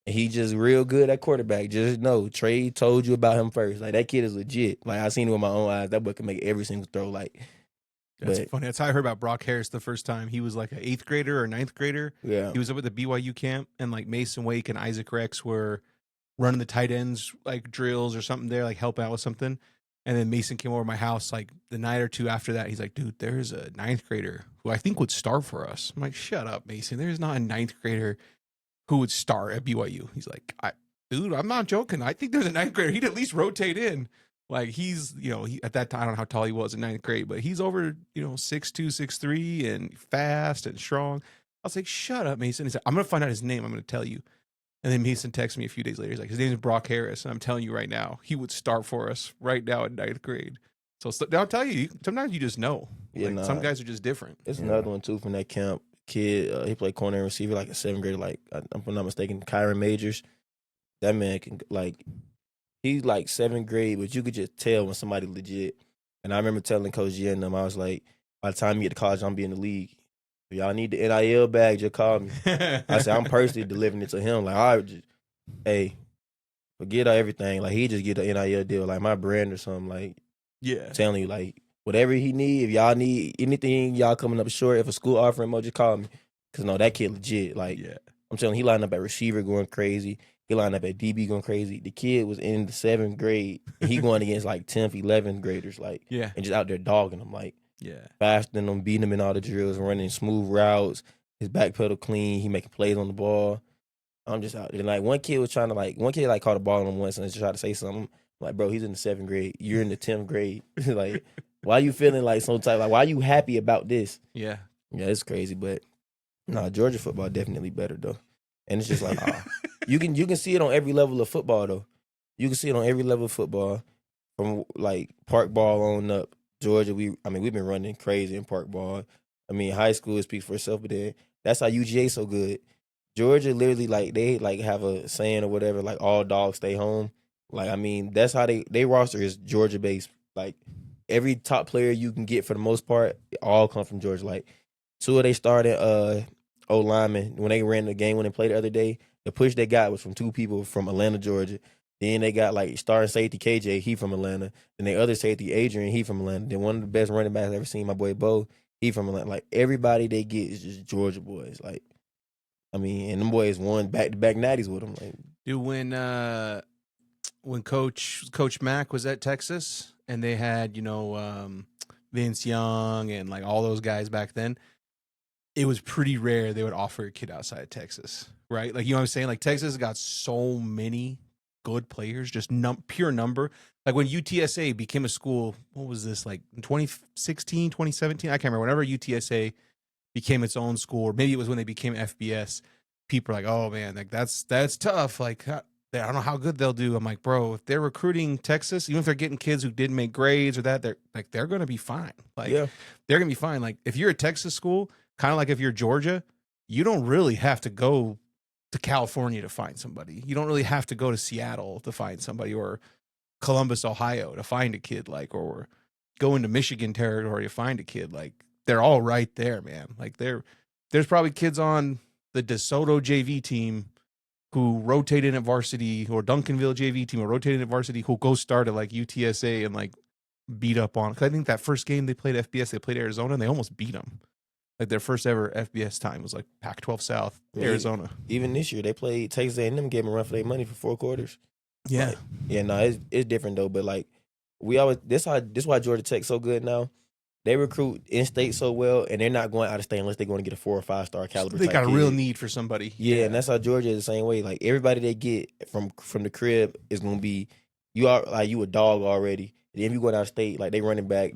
and he just real good at quarterback, just know Trey told you about him first. Like, that kid is legit. Like, I seen him with my own eyes. That boy can make every single throw. Like, that's funny. That's how I heard about Brock Harris the first time. He was like an 8th grader or 9th grader. Yeah. He was up at the BYU camp, and like Mason Wake and Isaac Rex were running the tight ends like drills or something there, like helping out with something. And then Mason came over to my house like the night or two after that. He's like, "Dude, there's a 9th grader who I think would start for us." I'm like, "Shut up, Mason. There's not a 9th grader who would start at BYU." He's like, "Dude, I'm not joking. I think there's a 9th grader. He'd at least rotate in." Like he's, he, at that time, I don't know how tall he was in 9th grade, but he's over, 6'2", 6'3", and fast and strong. I was like, "Shut up, Mason." He's like, "I'm going to find out his name. I'm going to tell you." And then Mason texted me a few days later. He's like, "His name is Brock Harris. And I'm telling you right now, he would start for us right now in 9th grade. So I'll tell you, sometimes you just know. Yeah, some guys are just different. It's another one too from that camp. Kid, he played corner and receiver like a 7th grader, like, if I'm not mistaken, Kyron Majors. That man can, like, he's like 7th grade, but you could just tell when somebody legit. And I remember telling Coach G and them, I was like, by the time you get to college, I'm be in the league. If y'all need the NIL bag, just call me. I said, I'm personally delivering it to him. Like, all right, hey, forget everything. Like, he just get the NIL deal, like my brand or something. Like, yeah, telling you, like, whatever he need, if y'all need anything, y'all coming up short, if a school offering more, just call me. Because, no, that kid legit. Like, I'm telling you, he lined up at receiver going crazy. He lined up at DB going crazy. The kid was in the 7th grade. And he going against, like, 10th, 11th graders, like, and just out there dogging them, like, faster than them, beating them in all the drills, running smooth routes. His back pedal clean. He making plays on the ball. I'm just out there. And, like, one kid caught a ball on him once and just tried to say something. I'm like, bro, he's in the 7th grade. You're in the 10th grade. Like, why you feeling like some type? Like, why you happy about this? Yeah, it's crazy. But, no, Georgia football definitely better, though. And it's just like, you can see it on every level of football, though. You can see it on every level of football, from, like, park ball on up. Georgia, we've been running crazy in park ball. I mean, high school speaks for itself, but then that's how UGA so good. Georgia literally, like, they, like, have a saying or whatever, like, all dogs stay home. Like, I mean, that's how they roster is Georgia-based. Like, every top player you can get for the most part, all come from Georgia. Like, 2 of they started O-linemen, when they ran the game when they played the other day, the push they got was from 2 people from Atlanta, Georgia. Then they got, like, starting safety KJ, he from Atlanta. Then the other safety, Adrian, he from Atlanta. Then one of the best running backs I ever seen, my boy Bo, He from Atlanta. Like everybody they get is just Georgia boys. Like, I mean, and them boys won back-to-back natties with them. Like, Dude, when Coach Mack was at Texas and they had, Vince Young and like all those guys back then, it was pretty rare they would offer a kid outside of Texas, right? Like, you know what I'm saying? Like, Texas got so many good players, just pure number. Like, when UTSA became a school, what was this, like, in 2016, 2017? I can't remember. Whenever UTSA became its own school, or maybe it was when they became FBS, people are like, oh, man, like, that's tough. Like, I don't know how good they'll do. I'm like, bro, if they're recruiting Texas, even if they're getting kids who didn't make grades or that, they're going to be fine. Like, yeah. they're going to be fine. Like, if you're a Texas school, kind of like if you're Georgia, you don't really have to go to California to find somebody. You don't really have to go to Seattle to find somebody, or Columbus, Ohio to find a kid, like, or go into Michigan territory to find a kid. Like, they're all right there, man. Like, there's probably kids on the DeSoto JV team who rotated at varsity, or Duncanville JV team who rotated at varsity, who go start at like UTSA and like beat up on. Cause I think that first game they played FBS, they played Arizona and they almost beat them. Like, their first ever FBS time was like Pac-12 South, Arizona. Even this year, they played Texas A&M, gave them a run for their money for 4 quarters. Yeah. Like, yeah, no, it's different though. But like, this why Georgia Tech's so good now. They recruit in state so well, and they're not going out of state unless they're going to get a 4 or 5 star caliber. They type got a kid. real need for somebody. Yeah, and that's how Georgia is the same way. Like, everybody they get from the crib is going to be, you a dog already. And then if you go out of state, like, they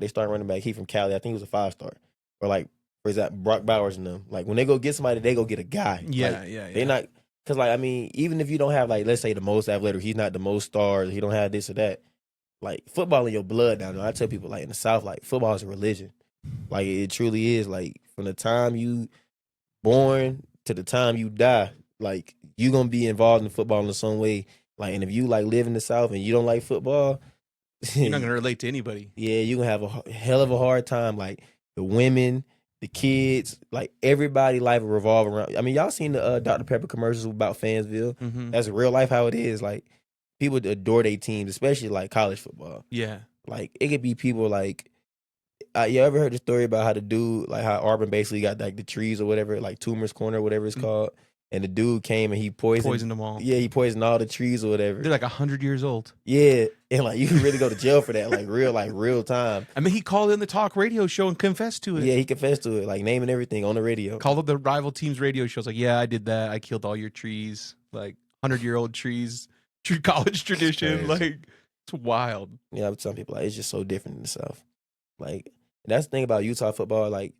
start running back. He from Cali, I think he was a 5 star, or like, for example, Brock Bowers and them. Like, when they go get somebody, they go get a guy. Yeah, like, yeah. They not, because like, I mean, even if you don't have, like, let's say the most athletic, he's not the most stars, he don't have this or that. Like, football in your blood down there. I tell people, like, in the South, like, football is a religion. Like, it truly is. Like, from the time you born to the time you die, like, you gonna be involved in football in some way. Like, and if you like live in the South and you don't like football, you're not gonna relate to anybody. Yeah, you're gonna have a hell of a hard time. Like, the women, the kids, like, everybody life will revolve around. I mean, y'all seen the Dr. Pepper commercials about Fansville? Mm-hmm. That's real life how it is. Like, people adore their teams, especially like college football. Yeah. Like, it could be people like, you ever heard the story about how the dude, like, how Auburn basically got like the trees or whatever, like Tumor's Corner or whatever it's called, and the dude came and he poisoned them all. Yeah, he poisoned all the trees or whatever. They're like 100 years old. Yeah, and like, you can really go to jail for that, like real time. I mean, he called in the talk radio show and confessed to it. Yeah, he confessed to it, like naming everything on the radio. Called up the rival team's radio shows, like, yeah, I did that. I killed all your trees, like 100-year-old trees, true college tradition. Like, it's wild. Yeah, but some people, like, it's just so different in the South. Like, that's the thing about Utah football. Like,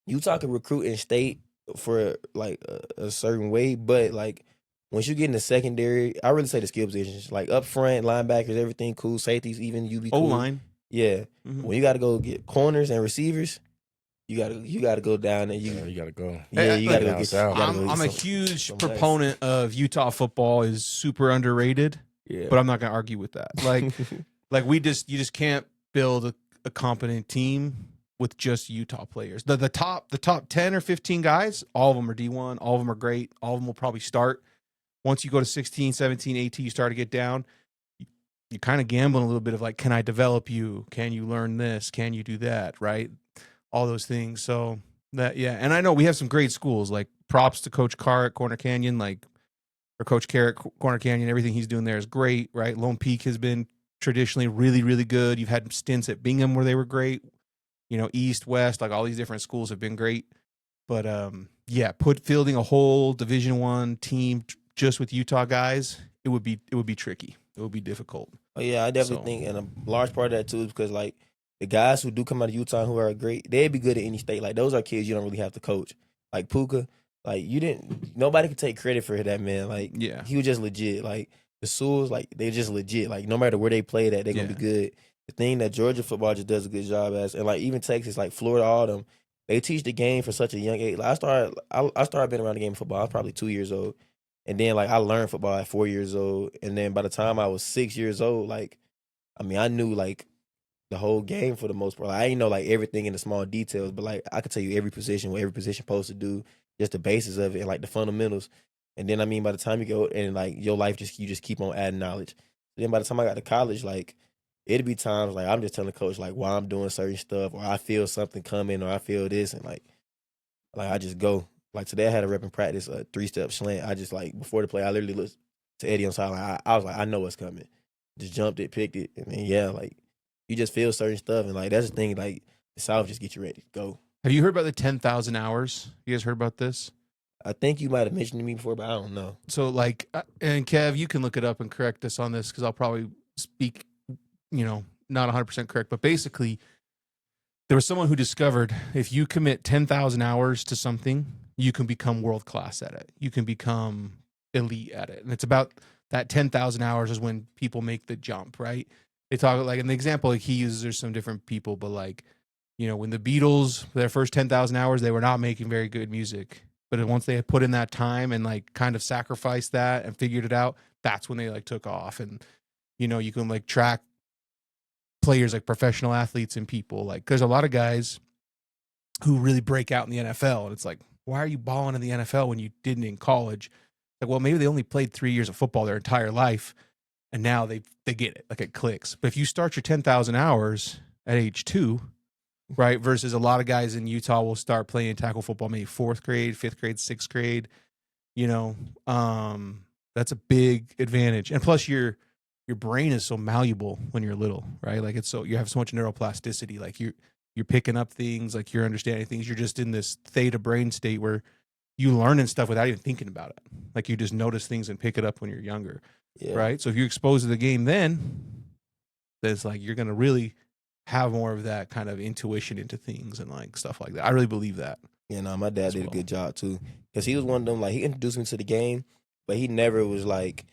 Utah can recruit in state for like a certain way, but like, once you get in the secondary, I really say the skill positions, like up front, linebackers, everything cool, safeties, even you be cool. O-line. Yeah. Mm-hmm. When you got to go get corners and receivers, you gotta go down and you gotta go. Yeah, you gotta go get. I'm a huge proponent of Utah football is super underrated. Yeah, but I'm not gonna argue with that. Like, you just can't build a competent team with just Utah players. The top 10 or 15 guys, all of them are D1, all of them are great, all of them will probably start. Once you go to 16, 17, 18, you start to get down, you're kind of gambling a little bit of like, can I develop you? Can you learn this? Can you do that? Right? All those things. So that, yeah. And I know we have some great schools, like props to Coach Carr at Corner Canyon, or Coach Carrot, Corner Canyon, everything he's doing there is great, right? Lone Peak has been traditionally really, really good. You've had stints at Bingham where they were great. East, West, like all these different schools have been great. But yeah, fielding a whole Division I team just with Utah guys, it would be tricky. It would be difficult. Oh yeah, I definitely think, and a large part of that too is because like the guys who do come out of Utah who are great, they'd be good at any state. Like, those are kids you don't really have to coach. Like Puka, like nobody could take credit for that, man. Like, yeah, he was just legit. Like the Sewells, like they're just legit. Like, no matter where they played at, they're gonna be good. The thing that Georgia football just does a good job as, and like even Texas, like Florida, all them, they teach the game for such a young age. Like, I started being around the game of football. I was probably 2 years old, and then like I learned football at 4 years old, and then by the time I was 6 years old, like, I mean, I knew like the whole game for the most part. Like, I didn't know like everything in the small details, but like I could tell you every position, what every position supposed to do, just the basis of it, and like the fundamentals. And then I mean, by the time you go and like your life, you just keep on adding knowledge. And then by the time I got to college, like it'd be times like I'm just telling coach like why I'm doing certain stuff, or I feel something coming, or I feel this, and like I just go. Like today, I had a rep in practice, a 3-step slant. I just like before the play, I literally looked to Eddie on sideline. I was like, I know what's coming. Just jumped it, picked it, and then yeah, like you just feel certain stuff, and like that's the thing. Like the South just get you ready to go. Have you heard about the 10,000 hours? You guys heard about this? I think you might have mentioned to me before, but I don't know. So like, and Kev, you can look it up and correct us on this because I'll probably speak, not 100% correct, but basically there was someone who discovered if you commit 10,000 hours to something, you can become world-class at it. You can become elite at it. And it's about that 10,000 hours is when people make the jump, right? They talk like, in the example like he uses, there's some different people, but like, when the Beatles, their first 10,000 hours, they were not making very good music. But once they had put in that time and like kind of sacrificed that and figured it out, that's when they like took off. And, you can like track players like professional athletes and people. Like there's a lot of guys who really break out in the NFL. And it's like, why are you balling in the NFL when you didn't in college? Like, well, maybe they only played 3 years of football their entire life. And now they get it. Like it clicks. But if you start your 10,000 hours at age 2, right, versus a lot of guys in Utah will start playing tackle football maybe 4th grade, 5th grade, 6th grade, that's a big advantage. And plus your brain is so malleable when you're little, right? Like you have so much neuroplasticity. Like you're picking up things, like you're understanding things. You're just in this theta brain state where you learning stuff without even thinking about it. Like you just notice things and pick it up when you're younger, right? So if you're exposed to the game then it's like you're going to really have more of that kind of intuition into things and like stuff like that. I really believe that. Yeah, no, my dad did a good job too, because he was one of them. Like he introduced me to the game, but he never was like,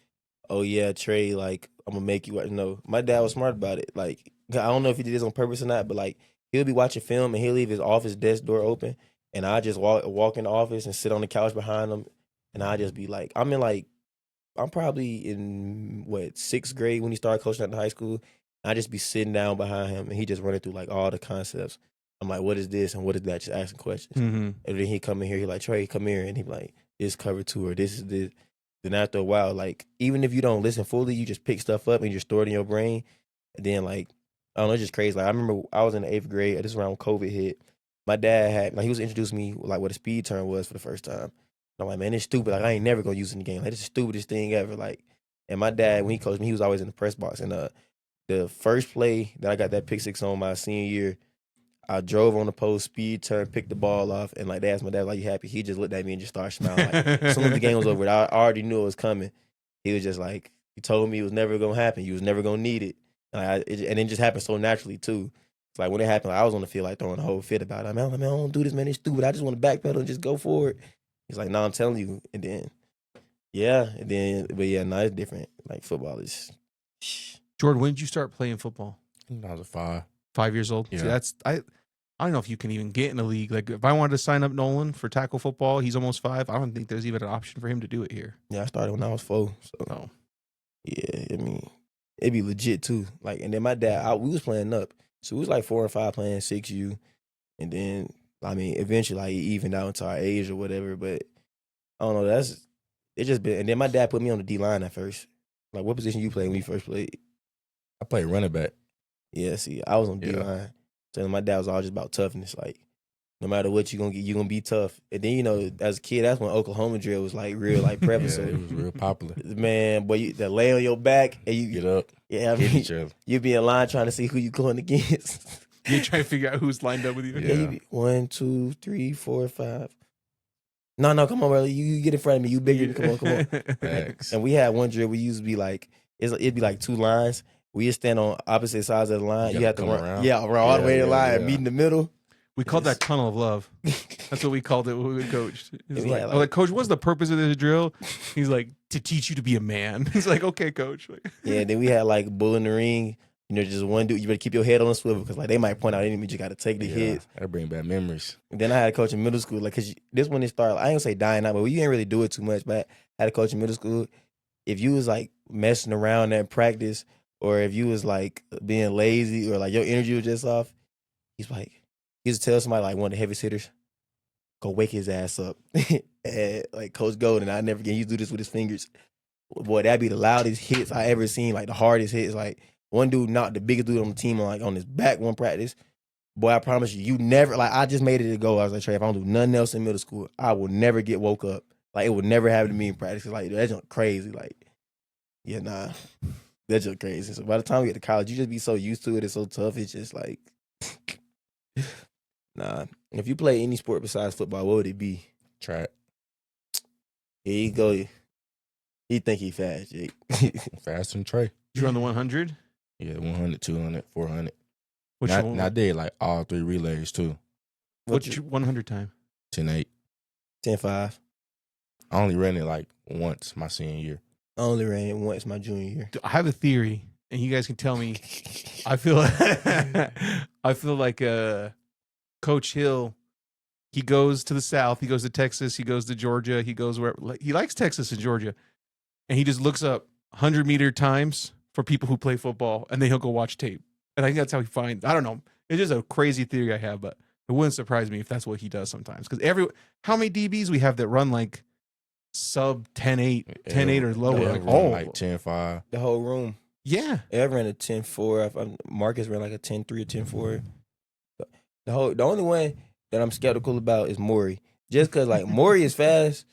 "Oh yeah, Trey, like I'm gonna make you." No, my dad was smart about it. Like I don't know if he did this on purpose or not, but like he'll be watching film and he'll leave his office desk door open, and I just walk in the office and sit on the couch behind him, and I just be like, I'm probably in 6th grade when he started coaching at the high school. I just be sitting down behind him, and he just running through like all the concepts. I'm like, what is this and what is that? Just asking questions. Mm-hmm. And then he come in here, he like, Trey, come here, and he be like, this cover 2 or this is this. Then after a while, like even if you don't listen fully, you just pick stuff up and you store it in your brain. And then like, I don't know, it's just crazy. Like I remember I was in the 8th grade. This is around when COVID hit. My dad he was introducing me like what a speed turn was for the first time. And I'm like, man, it's stupid. Like I ain't never gonna use it in the game. Like this is the stupidest thing ever. Like, and my dad when he coached me, he was always in the press box. And the first play that I got that pick 6 on my senior year, I drove on the post, speed turn, picked the ball off, and like they asked my dad, like, you happy? He just looked at me and just started smiling. Like, as soon as the game was over, I already knew it was coming. He was just like, you told me it was never gonna happen. You was never gonna need it. And it just happened so naturally too. It's like when it happened, I was on the field like throwing a whole fit about it. I'm like, man, I don't do this, man. It's stupid. I just want to backpedal and just go for it. He's like, no, I'm telling you. And then, but it's different. Like football is. Jordan, when did you start playing football? I was 5. 5 years old. Yeah. See, I don't know if you can even get in the league. Like if I wanted to sign up Nolan for tackle football, he's almost 5. I don't think there's even an option for him to do it here. Yeah, I started when I was 4. So yeah, I mean, it'd be legit too. Like, and then my dad, we was playing up, so we was like 4 and 5 playing 6U, and then I mean, eventually like it evened out into our age or whatever. But I don't know. It just been. And then my dad put me on the D line at first. Like, what position you played when you first played? I played running back. Yeah, see, I was on D-line. So my dad was all just about toughness. Like, no matter what you're going to get, you're going to be tough. And then, as a kid, that's when Oklahoma drill was, like, real, like, prevalent. Yeah, it was real popular. Man, boy, you lay on your back and you get up. Yeah, I hit mean, each other. You be in line trying to see who you going against. You try to figure out who's lined up with you. Yeah, you be 1, 2, 3, 4, 5. No, come on, brother. You get in front of me. You bigger. Come on. Thanks. And we had one drill we used to be like, it'd be like 2 lines. We just stand on opposite sides of the line. You have to run around. Yeah, run all the way to the line and meet in the middle. We called that tunnel of love. That's what we called it when we coached. It's Yeah, like, Coach, what's the purpose of this drill? He's like, to teach you to be a man. He's like, okay, Coach. Yeah, then we had like bull in the ring. Just one dude. You better keep your head on the swivel because like they might point out any you got to take the hits. That bring back memories. And then I had a coach in middle school. Like, cause this when it started, I ain't gonna say dying out, but you ain't really do it too much. But I had a coach in middle school. If you was like messing around at practice, or if you was like being lazy, or like your energy was just off, he used to tell somebody like one of the heaviest hitters, go wake his ass up. And like Coach Golden, I never get. He used to do this with his fingers. Boy, that'd be the loudest hits I ever seen. Like the hardest hits. Like One dude knocked the biggest dude on the team on his back one practice. Boy, I promise you never, like, I just made it to go. I was like, Trey, if I don't do nothing else in middle school, I will never get woke up. Like, it would never happen to me in practice. Like, that's just crazy. Like, yeah, nah, that's just crazy. So by the time we get to college, you just be so used to it. It's so tough. It's just like, nah. If you play any sport besides football, what would it be? Track. Here you go. He think he fast, Jake. Faster than Trey. You run the 100? Yeah, 100, 200, 400. Which And I did like all 3 relays too. What's your 100 time? 10-8. 10-5. I only ran it like once my senior year. I only ran it once my junior year. I have a theory, and you guys can tell me. I feel like Coach Hill, he goes to the South, he goes to Texas, he goes to Georgia, he goes where he likes Texas and Georgia, and he just looks up 100-meter times for people who play football, and then he'll go watch tape. And I think that's how he finds. I don't know. It's just a crazy theory I have, but it wouldn't surprise me if that's what he does sometimes. Because how many DBs we have that run like sub 10-8, 10-8 or lower? Yeah, like, like 10-5. The whole room. yeah. Ever ran a 10-4. Marcus ran like a 10-3 or 10-4. The only one that I'm skeptical about is Maury. Just because, like, Maury is fast,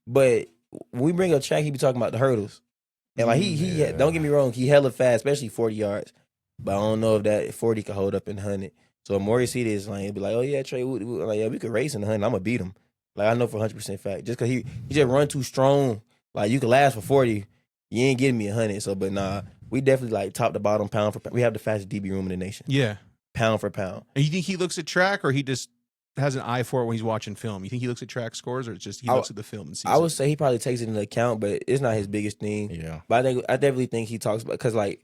but when we bring up track, he be talking about the hurdles. And, like, don't get me wrong, he hella fast, especially 40 yards. But I don't know if that 40 could hold up in 100. So if Maury see this, like, he'll be like, oh, yeah, Trey, like, yeah, we could race in 100. I'm going to beat him. Like, I know for 100% fact. Just because he just run too strong. Like, you can last for 40. You ain't getting me 100. So, but nah, we definitely, like, top to bottom, pound for pound. We have the fastest DB room in the nation. Yeah. Pound for pound. And you think he looks at track, or he just has an eye for it when he's watching film? You think he looks at track scores, or it's just he looks at the film and sees I would say he probably takes it into account, but it's not his biggest thing. Yeah. But I definitely think he talks about, because, like,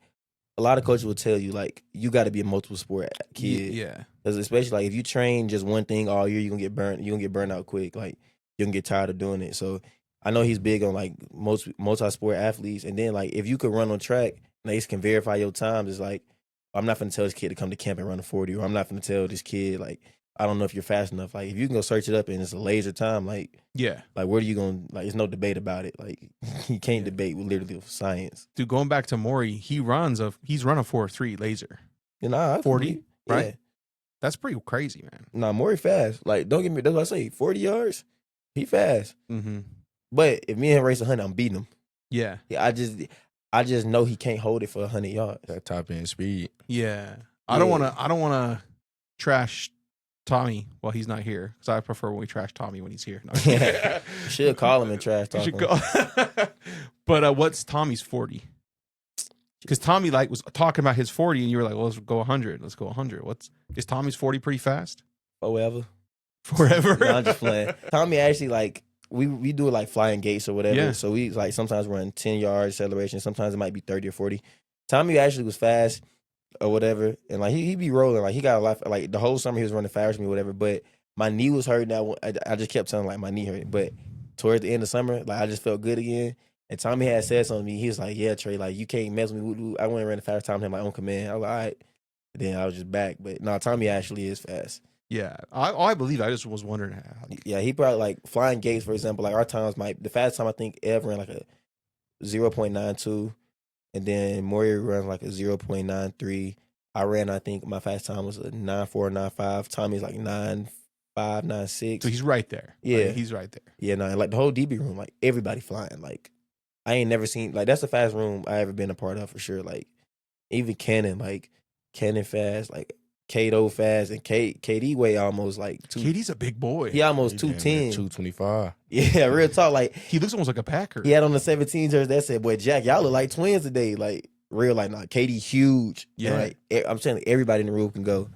a lot of coaches will tell you, like, you got to be a multiple sport kid. Yeah. Because especially, like, if you train just one thing all year, you're going to get burnt. You're going to get burnt out quick. Like, you're going to get tired of doing it. So I know he's big on, like, multi-sport athletes. And then, like, if you could run on track, and they can verify your times, it's like, I'm not going to tell this kid to come to camp and run a 40, or I'm not going to tell this kid, like, I don't know if you're fast enough. Like, if you can go search it up and it's a laser time, like, Yeah. like, where are you going to, like, there's no debate about it. Like, you can't debate with literally science. Dude, going back to Maury, he's run a 4.3 laser. You know, 40, right? Yeah. That's pretty crazy, man. Nah, Maury fast. Like, don't get me, that's what I say, 40 yards, he fast. Mm-hmm. But if me and him race 100, I'm beating him. Yeah. Yeah, I just know he can't hold it for 100 yards. That top end speed. Yeah. I don't want to trash Tommy while he's not here, because I prefer when we trash Tommy when he's here. No, You should call him and trash talk him. But what's Tommy's 40? Because Tommy like was talking about his 40, and you were like, well, let's go 100. Let's go 100. Is Tommy's 40 pretty fast? Forever. Forever? I'm just playing. Tommy actually, like, we do it like flying gates or whatever. Yeah. So we, like, sometimes run 10 yards acceleration. Sometimes it might be 30 or 40. Tommy actually was fast or whatever. And, like, he be rolling. Like, he got a lot. Like, the whole summer he was running fast with me or whatever. But my knee was hurting. I just kept telling, like, my knee hurt. But towards the end of summer, like, I just felt good again. And Tommy had said something to me. He was like, yeah, Trey, like, you can't mess with me. I went and ran the fast time him, like, on command. I was like, all right. And then I was just back. But no, Tommy actually is fast. Yeah. I believe. I just was wondering how. Yeah, he probably, like, flying gates, for example, like, our times the fastest time I think ever ran like a 0.92, and then Maury runs like a 0.93. I ran, I think my fast time was a 9.4, 9.5. Tommy's like 9.5, 9.6. So he's right there. Yeah. Like, he's right there. Yeah, no, and like the whole DB room, like, everybody flying. Like, I ain't never seen, like, that's the fastest room I ever been a part of for sure. Like, even Cannon fast, like, Kato fast, and KD weigh almost like KD's a big boy. He almost 210. 225. Yeah, real talk. Like, He looks almost like a Packer. he had on the 17 jersey that said, boy, Jack, y'all look like twins today. Like, real, like, nah, KD huge. Yeah. And, like, I'm saying, like, everybody in the room can go.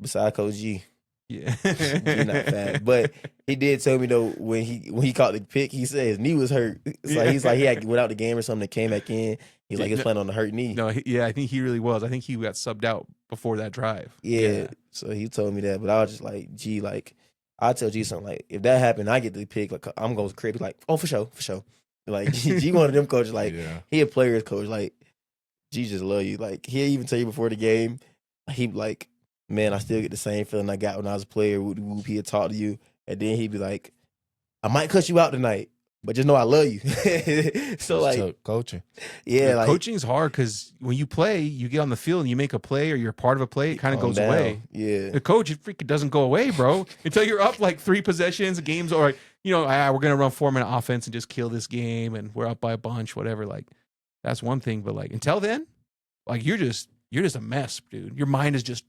Besides Coach G. Yeah. He not fast. But he did tell me, though, when he caught the pick, he said his knee was hurt. So he's like, he had went out the game or something that came back in. He's like, he's playing on the hurt knee. No, I think he really was. I think he got subbed out before that drive. Yeah. So he told me that. But I was just like, G, like, I tell G something, like, if that happened, I get the pick, like, I'm going to crib. He's like, oh, for sure. Like, G one of them coaches, like, he a player's coach. Like, G just love you. Like, he'll even tell you before the game, he like, man, I still get the same feeling I got when I was a player. He'll talk to you. And then he'd be like, I might cut you out tonight. but just know I love you. So It's like, tough coaching. yeah, like coaching is hard because when you play, you get on the field and you make a play or you're part of a play, it kind of calm goes down. away. Yeah, The coach, it freaking doesn't go away, bro, until you're up like 3 possessions, games, or we're gonna run 4-minute offense and just kill this game, and we're up by a bunch, whatever. Like, that's one thing, but like until then, like you're just a mess, dude. Your mind is just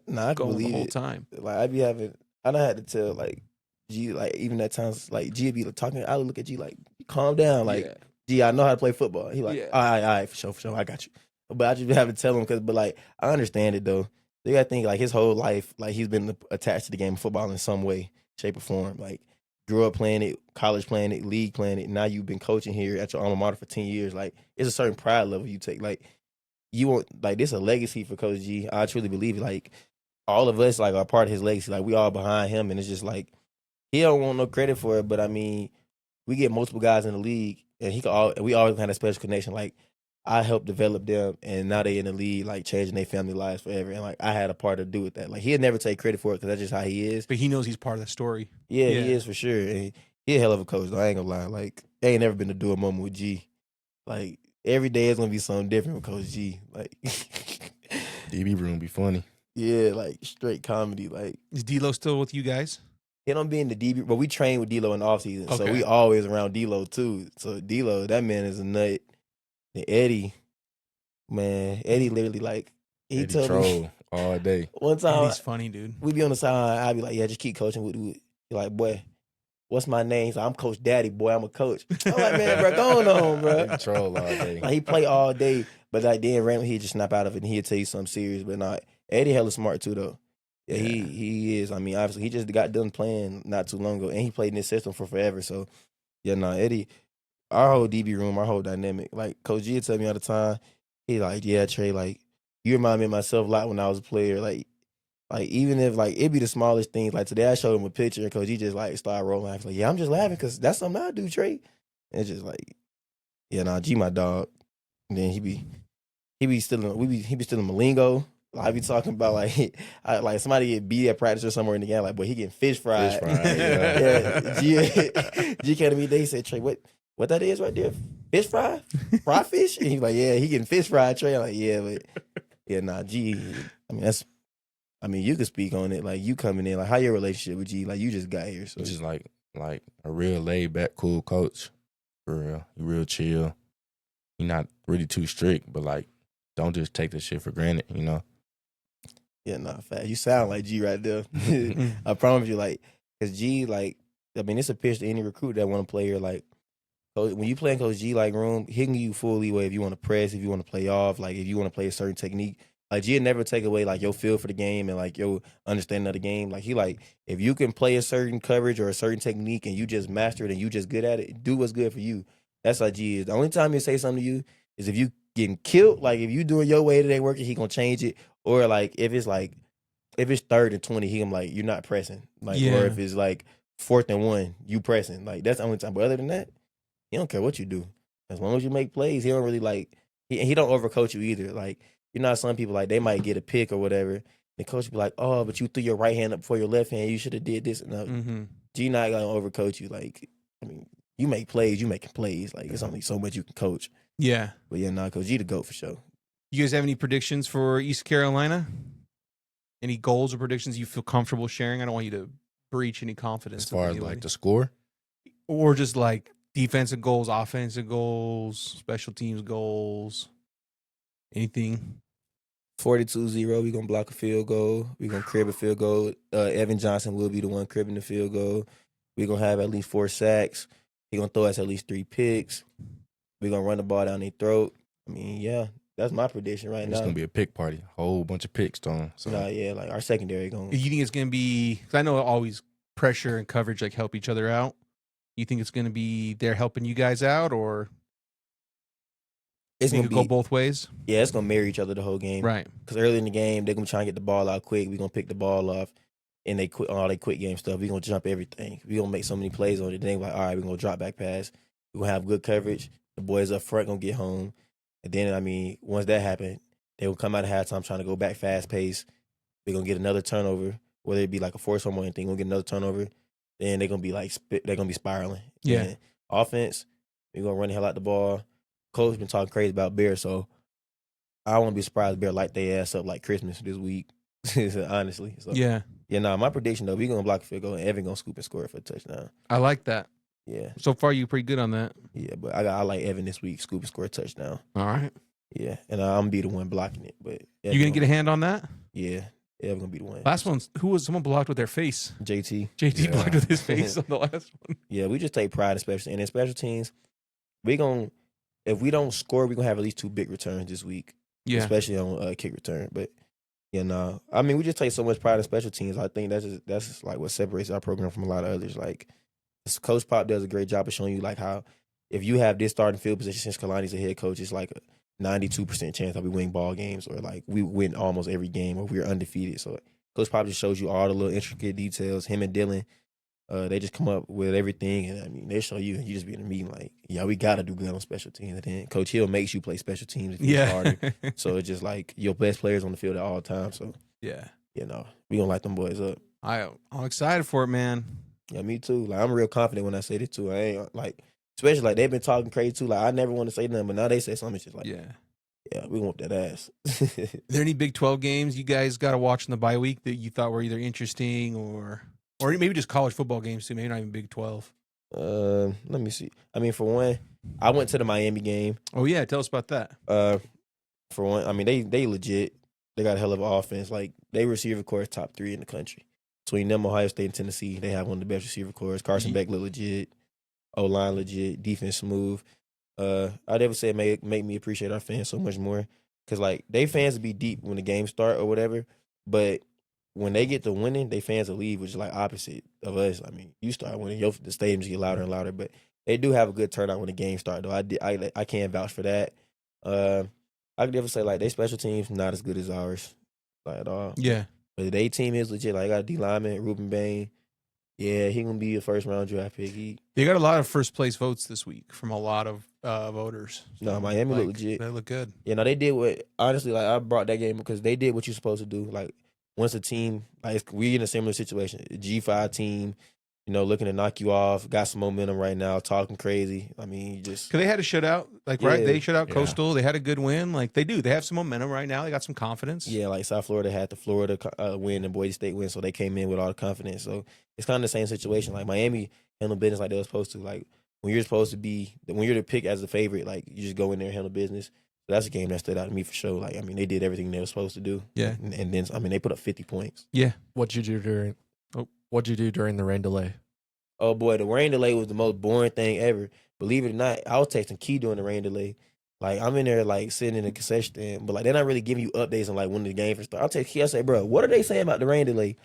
nah, I can going the believe whole it. time. Like I done had to tell like G, like even at times like G would be like, talking. I would look at G like, calm down, like Yeah. G, I know how to play football. He like, Yeah. all right, for sure, I got you. But I just have to tell him but like I understand it though. You gotta think like his whole life, like he's been attached to the game of football in some way, shape, or form. Like grew up playing it, college playing it, league playing it. Now you've been coaching here at your alma mater for 10 years. Like it's a certain pride level you take. Like you want like this a legacy for Coach G. I truly believe it. Like all of us like are part of his legacy. Like we all behind him, and it's just like he don't want no credit for it. But I mean, we get multiple guys in the league, and we always had a special connection. Like I helped develop them, and now they in the league, like changing their family lives forever. And like I had a part to do with that. Like he'd never take credit for it because that's just how he is. But he knows he's part of the story. Yeah, Yeah. he is for sure. And he a hell of a coach, though. I ain't gonna lie. Like there ain't never been a dual moment with G. Like every day is gonna be something different with Coach G. Like DB room be funny. yeah, like straight comedy. Like Is D'Lo still with you guys? he don't be in the DB, but we train with D'Lo in the offseason, so Okay. we always around D'Lo too. So D'Lo, that man is a nut. And Eddie, man, Eddie literally like he Eddie told me troll all day. one time He's funny, dude. we be on the sideline. I'd be like, yeah, just keep coaching. He like, boy, what's my name? He's like, I'm Coach Daddy, boy. I'm a coach. I'm like, man, bro, go on, bro. Eddie troll all day. Like he play all day, but like then randomly he'd just snap out of it and he'd tell you something serious. But not Eddie hella smart too though. Yeah, he is. I mean, obviously he just got done playing not too long ago, and he played in this system for forever. So yeah, Eddie, our whole DB room, our whole dynamic. Like Coach G would tell me all the time, he like, yeah, Trey, like you remind me of myself a lot when I was a player. Like even if like it'd be the smallest things. Like today I showed him a picture and Coach G just like started rolling. I was like, yeah, I'm just laughing because that's something I do, Trey. And it's just like, yeah, G my dog. And then he be stealing Malingo. I be talking about like somebody get beat at practice or somewhere in the game. Like, boy, he getting fish fried. Fish fried, yeah. yeah. G came to me. They said, Trey, what that is right there? Fish fry? Fry fish? And he's like, yeah, he getting fish fried. Trey, I'm like, yeah, but yeah, G. I mean, you could speak on it. Like you coming in, like how your relationship with G? Like you just got here, so He's just like a real laid back, cool coach. For real, he real chill. He not really too strict, but like don't just take this shit for granted, you know. yeah, fact. You sound like G right there. I promise you, like, cause G, like, I mean, it's a pitch to any recruit that want to play here. Like, when you play in Coach G like room, he can give you full leeway if you want to press, if you want to play off, like if you want to play a certain technique. Like G never take away like your feel for the game and like your understanding of the game. Like he like if you can play a certain coverage or a certain technique and you just master it and you just good at it, do what's good for you. That's how G is. The only time he'll say something to you is if you getting killed. Like if you doing your way today working, he gonna change it. Or like if it's 3rd and 20, he gonna like you're not pressing. Like or if it's like 4th and 1, you pressing. Like that's the only time. But other than that, he don't care what you do. As long as you make plays, he don't really like he don't overcoach you either. Like you know, some people like they might get a pick or whatever. The coach will be like, "Oh, but you threw your right hand up before your left hand. You should have did this." No, G not gonna overcoach you. Like, I mean, you make plays, you making plays. Like, it's only so much you can coach. Yeah, but yeah, Coach G the GOAT for sure. You guys have any predictions for East Carolina? Any goals or predictions you feel comfortable sharing? I don't want you to breach any confidence. As far as like the score, or just like defensive goals, offensive goals, special teams goals, anything. 42-0, we going to block a field goal. We going to crib a field goal. Evan Johnson will be the one cribbing the field goal. We going to have at least 4 sacks. He going to throw us at least 3 picks. We going to run the ball down their throat. I mean, yeah, that's my prediction right now. It's going to be a pick party. Whole bunch of picks thrown. So. Yeah, like our secondary going to. You think it's going to be, because I know always pressure and coverage like help each other out. You think it's going to be they're helping you guys out, or it's going to go both ways? Yeah, it's going to mirror each other the whole game. Right. Because early in the game, they're going to try and get the ball out quick. We're going to pick the ball off, and they quit all their quick game stuff. We're going to jump everything. We're going to make so many plays on it. Then they're like, all right, we're going to drop back pass. We're going to have good coverage. The boys up front going to get home. And then, I mean, once that happened, they will come out of halftime trying to go back fast pace. We're going to get another turnover, whether it be like a force home or anything. We'll get another turnover. then they're gonna be like they're gonna be spiraling. Yeah. And offense, we're gonna run the hell out the ball. Coach been talking crazy about Bear, so I won't be surprised if Bear light their ass up like Christmas this week. Honestly, so Yeah. my prediction though, we gonna block a field goal and Evan gonna scoop and score for a touchdown. I like that. Yeah, So far, you're pretty good on that. yeah, but I like Evan this week, scoop and score a touchdown. All right. Yeah, and I'm gonna be the one blocking it. But You gonna get a hand on that? Yeah, Evan gonna be the one. Last one's who was someone blocked with their face? JT. JT Yeah. blocked with his face on the last one. Yeah, we just take pride in special, and in special teams, if we don't score, we gonna have at least 2 big returns this week. Yeah. Especially on kick return. But I mean, we just take so much pride in special teams. I think that's just like what separates our program from a lot of others. Like Coach Pop does a great job of showing you like how if you have this starting field position since Kalani's a head coach, it's like a 92% chance that we win ball games or like we win almost every game or we're undefeated. So Coach Pop just shows you all the little intricate details. Him and Dylan, they just come up with everything, and I mean they show you, and you just be in a meeting like, yeah, we gotta do good on special teams. And then Coach Hill makes you play special teams if you're harder. So it's just like your best players on the field at all times. So Yeah. we gonna light them boys up. I'm excited for it, man. Yeah, me too. Like I'm real confident when I say this too. I ain't like, especially like they've been talking crazy too. Like I never want to say nothing, but now they say something. It's just like, yeah, we want that ass. Are there any Big 12 games you guys got to watch in the bye week that you thought were either interesting or maybe just college football games too? Maybe not even Big 12. Let me see. I mean, for one, I went to the Miami game. Oh yeah, tell us about that. For one, I mean they legit. They got a hell of an offense. Like they receiver corps top 3 in the country. Between them, Ohio State and Tennessee, they have one of the best receiver corps. Carson Beck look legit. O-line legit. Defense smooth. I'd ever say make me appreciate our fans so much more. Because, like, they fans be deep when the game start or whatever. But when they get to winning, they fans will leave, which is, like, opposite of us. I mean, you start winning, the stadiums get louder and louder. But they do have a good turnout when the game start, though. I can't vouch for that. I could never say, like, they special teams not as good as ours. Like, at all. Yeah. But their team is legit. Like, I got a D lineman, Ruben Bain. Yeah, he gonna be a first round draft pick. They got a lot of first place votes this week from a lot of voters. No, Miami look legit. They look good. Yeah, no, they did what honestly, like I brought that game because they did what you're supposed to do. Like once a team, like we in a similar situation, a G5 team, looking to knock you off, got some momentum right now, talking crazy. I mean, you just because they had a shutout, right? Yeah. They shut out Coastal. They had a good win. Like they do. They have some momentum right now. They got some confidence. Yeah, like South Florida had the Florida win and Boise State win, so they came in with all the confidence. So it's kind of the same situation. Like Miami handled business like they were supposed to. Like when you're the pick as a favorite, like you just go in there and handle business. So that's a game that stood out to me for sure. Like I mean, they did everything they were supposed to do. Yeah, and then I mean they put up 50 points. Yeah. What'd you do during the rain delay? Oh boy, the rain delay was the most boring thing ever. Believe it or not, I was texting Key during the rain delay. Like I'm in there like sitting in the concession stand, but like they're not really giving you updates on like when the game first started. I'll text Key, I say, bro, what are they saying about the rain delay?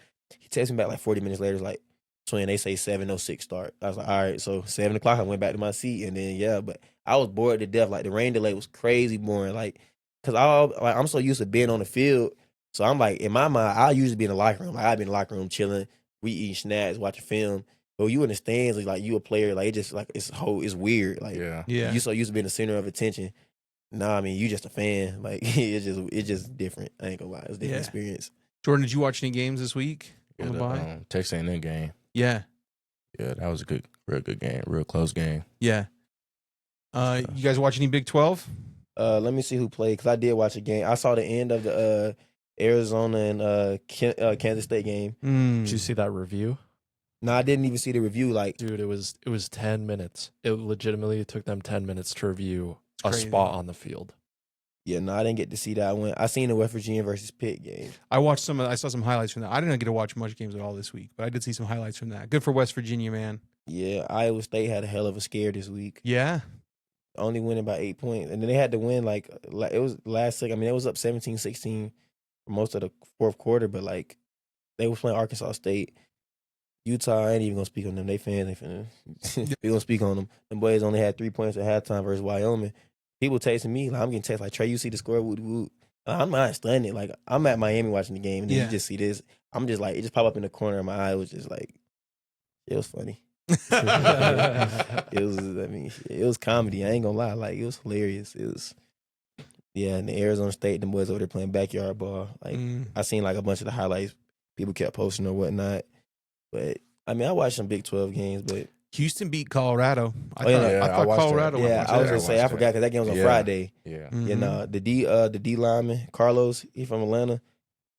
He texts me back like 40 minutes later, like, twin, they say 7:06 start. I was like, all right, so 7 o'clock, I went back to my seat, and then but I was bored to death. Like the rain delay was crazy boring. Like, cause I'm so used to being on the field, so I'm like in my mind, I usually be in the locker room. Like I'd be in the locker room chilling, we eating snacks, watching film. But you in the stands, like you a player, like it just like it's weird. Like you so used to being the center of attention. Nah, I mean you just a fan. Like it's just different. I ain't gonna lie, it's a different experience. Jordyn, did you watch any games this week? Yeah, the Texas A&M game. Yeah. Yeah, that was a real good game, real close game. Yeah. You guys watch any Big 12? Let me see who played, because I did watch a game. I saw the end of the Arizona and Kansas State game. Did you see that review? No, I didn't even see the review. Like, dude, it was 10 minutes. It legitimately took them 10 minutes to review a spot on the field. Yeah, no, I didn't get to see that one. I seen the West Virginia versus Pitt game. I saw some highlights from that. I didn't get to watch much games at all this week, but I did see some highlights from that. Good for West Virginia, man. Yeah, Iowa State had a hell of a scare this week. Yeah. Only winning by 8 points. And then they had to win, like it was last second. I mean, it was up 17-16 for most of the fourth quarter, but, like, they were playing Arkansas State. Utah, I ain't even going to speak on them. They fans, we going to speak on them. Them boys only had 3 points at halftime versus Wyoming. People texting me, like, I'm getting texts like, Trey, you see the score? Woot, woot. I'm not stunned. Like, I'm at Miami watching the game, and then you just see this. I'm just like, it just popped up in the corner of my eye. It was just like, it was funny. It was comedy. I ain't gonna lie. Like, it was hilarious. It was, and the Arizona State, them boys over there playing backyard ball. Like, I seen like a bunch of the highlights people kept posting or whatnot. But I mean, I watched some Big 12 games, but Houston beat Colorado. I I thought watched Colorado. that. went yeah, much I was better. gonna say I watched forgot because that game was on Friday. Yeah. You Mhm. know, the D lineman Carlos, he from Atlanta.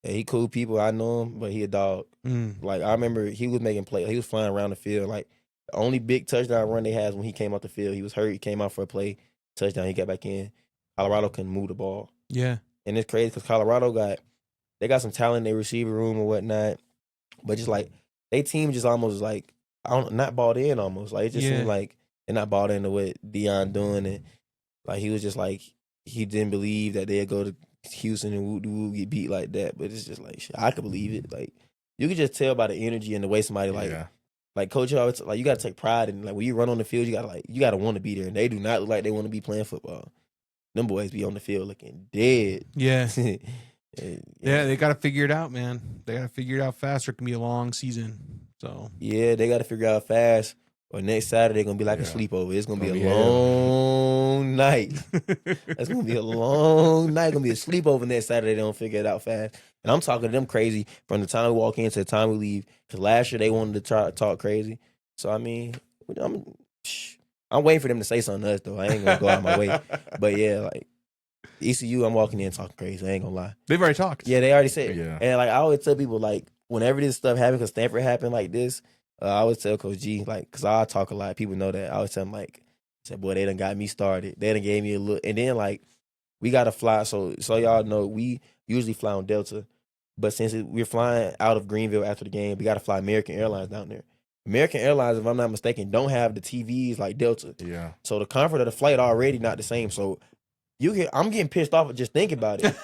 Yeah, he cool people. I know him, but he a dog. Mm. Like I remember he was making play. He was flying around the field. Like the only big touchdown run they had was when he came off the field. He was hurt. He came out for a play, touchdown. He got back in. Colorado couldn't move the ball, Yeah. and it's crazy because Colorado got some talent in their receiver room or whatnot, but just like they team just almost like not bought in almost. Like it just Yeah. seemed like they're not bought into what Deion doing, and like he was just like he didn't believe that they'd go to Houston and woo get beat like that. But it's just like shit, I could believe it. Like you could just tell by the energy and the way somebody like Coach always like you got to take pride in like when you run on the field, you gotta want to be there, and they do not look like they want to be playing football. Them boys be on the field looking dead. Yeah. And, Yeah, they got to figure it out, man. They got to figure it out fast, or it can be a long season. So yeah, they got to figure out fast. Or next Saturday gonna be like a Yeah. sleepover. It's gonna be Gonna a be long night. It's gonna be a long night. Gonna be a sleepover next Saturday. They don't figure it out fast. And I'm talking to them crazy from the time we walk in to the time we leave. Because last year they wanted to try to talk crazy. So I mean, I'm waiting for them to say something to us though. I ain't gonna go out my way. But yeah, like ECU, I'm walking in talking crazy. I ain't gonna lie. They've already talked. Yeah, they already said. Yeah. And like I always tell people, like whenever this stuff happens, because Stanford happened like this, I always tell Coach G, like, because I talk a lot. People know that. I always tell them, like, I said, boy, they done got me started. They done gave me a look. And then, like, we got to fly. So y'all know, we usually fly on Delta. But since we're flying out of Greenville after the game, we got to fly American Airlines down there. American Airlines, if I'm not mistaken, don't have the TVs like Delta. Yeah. So the comfort of the flight already not the same. So I'm getting pissed off at just thinking about it.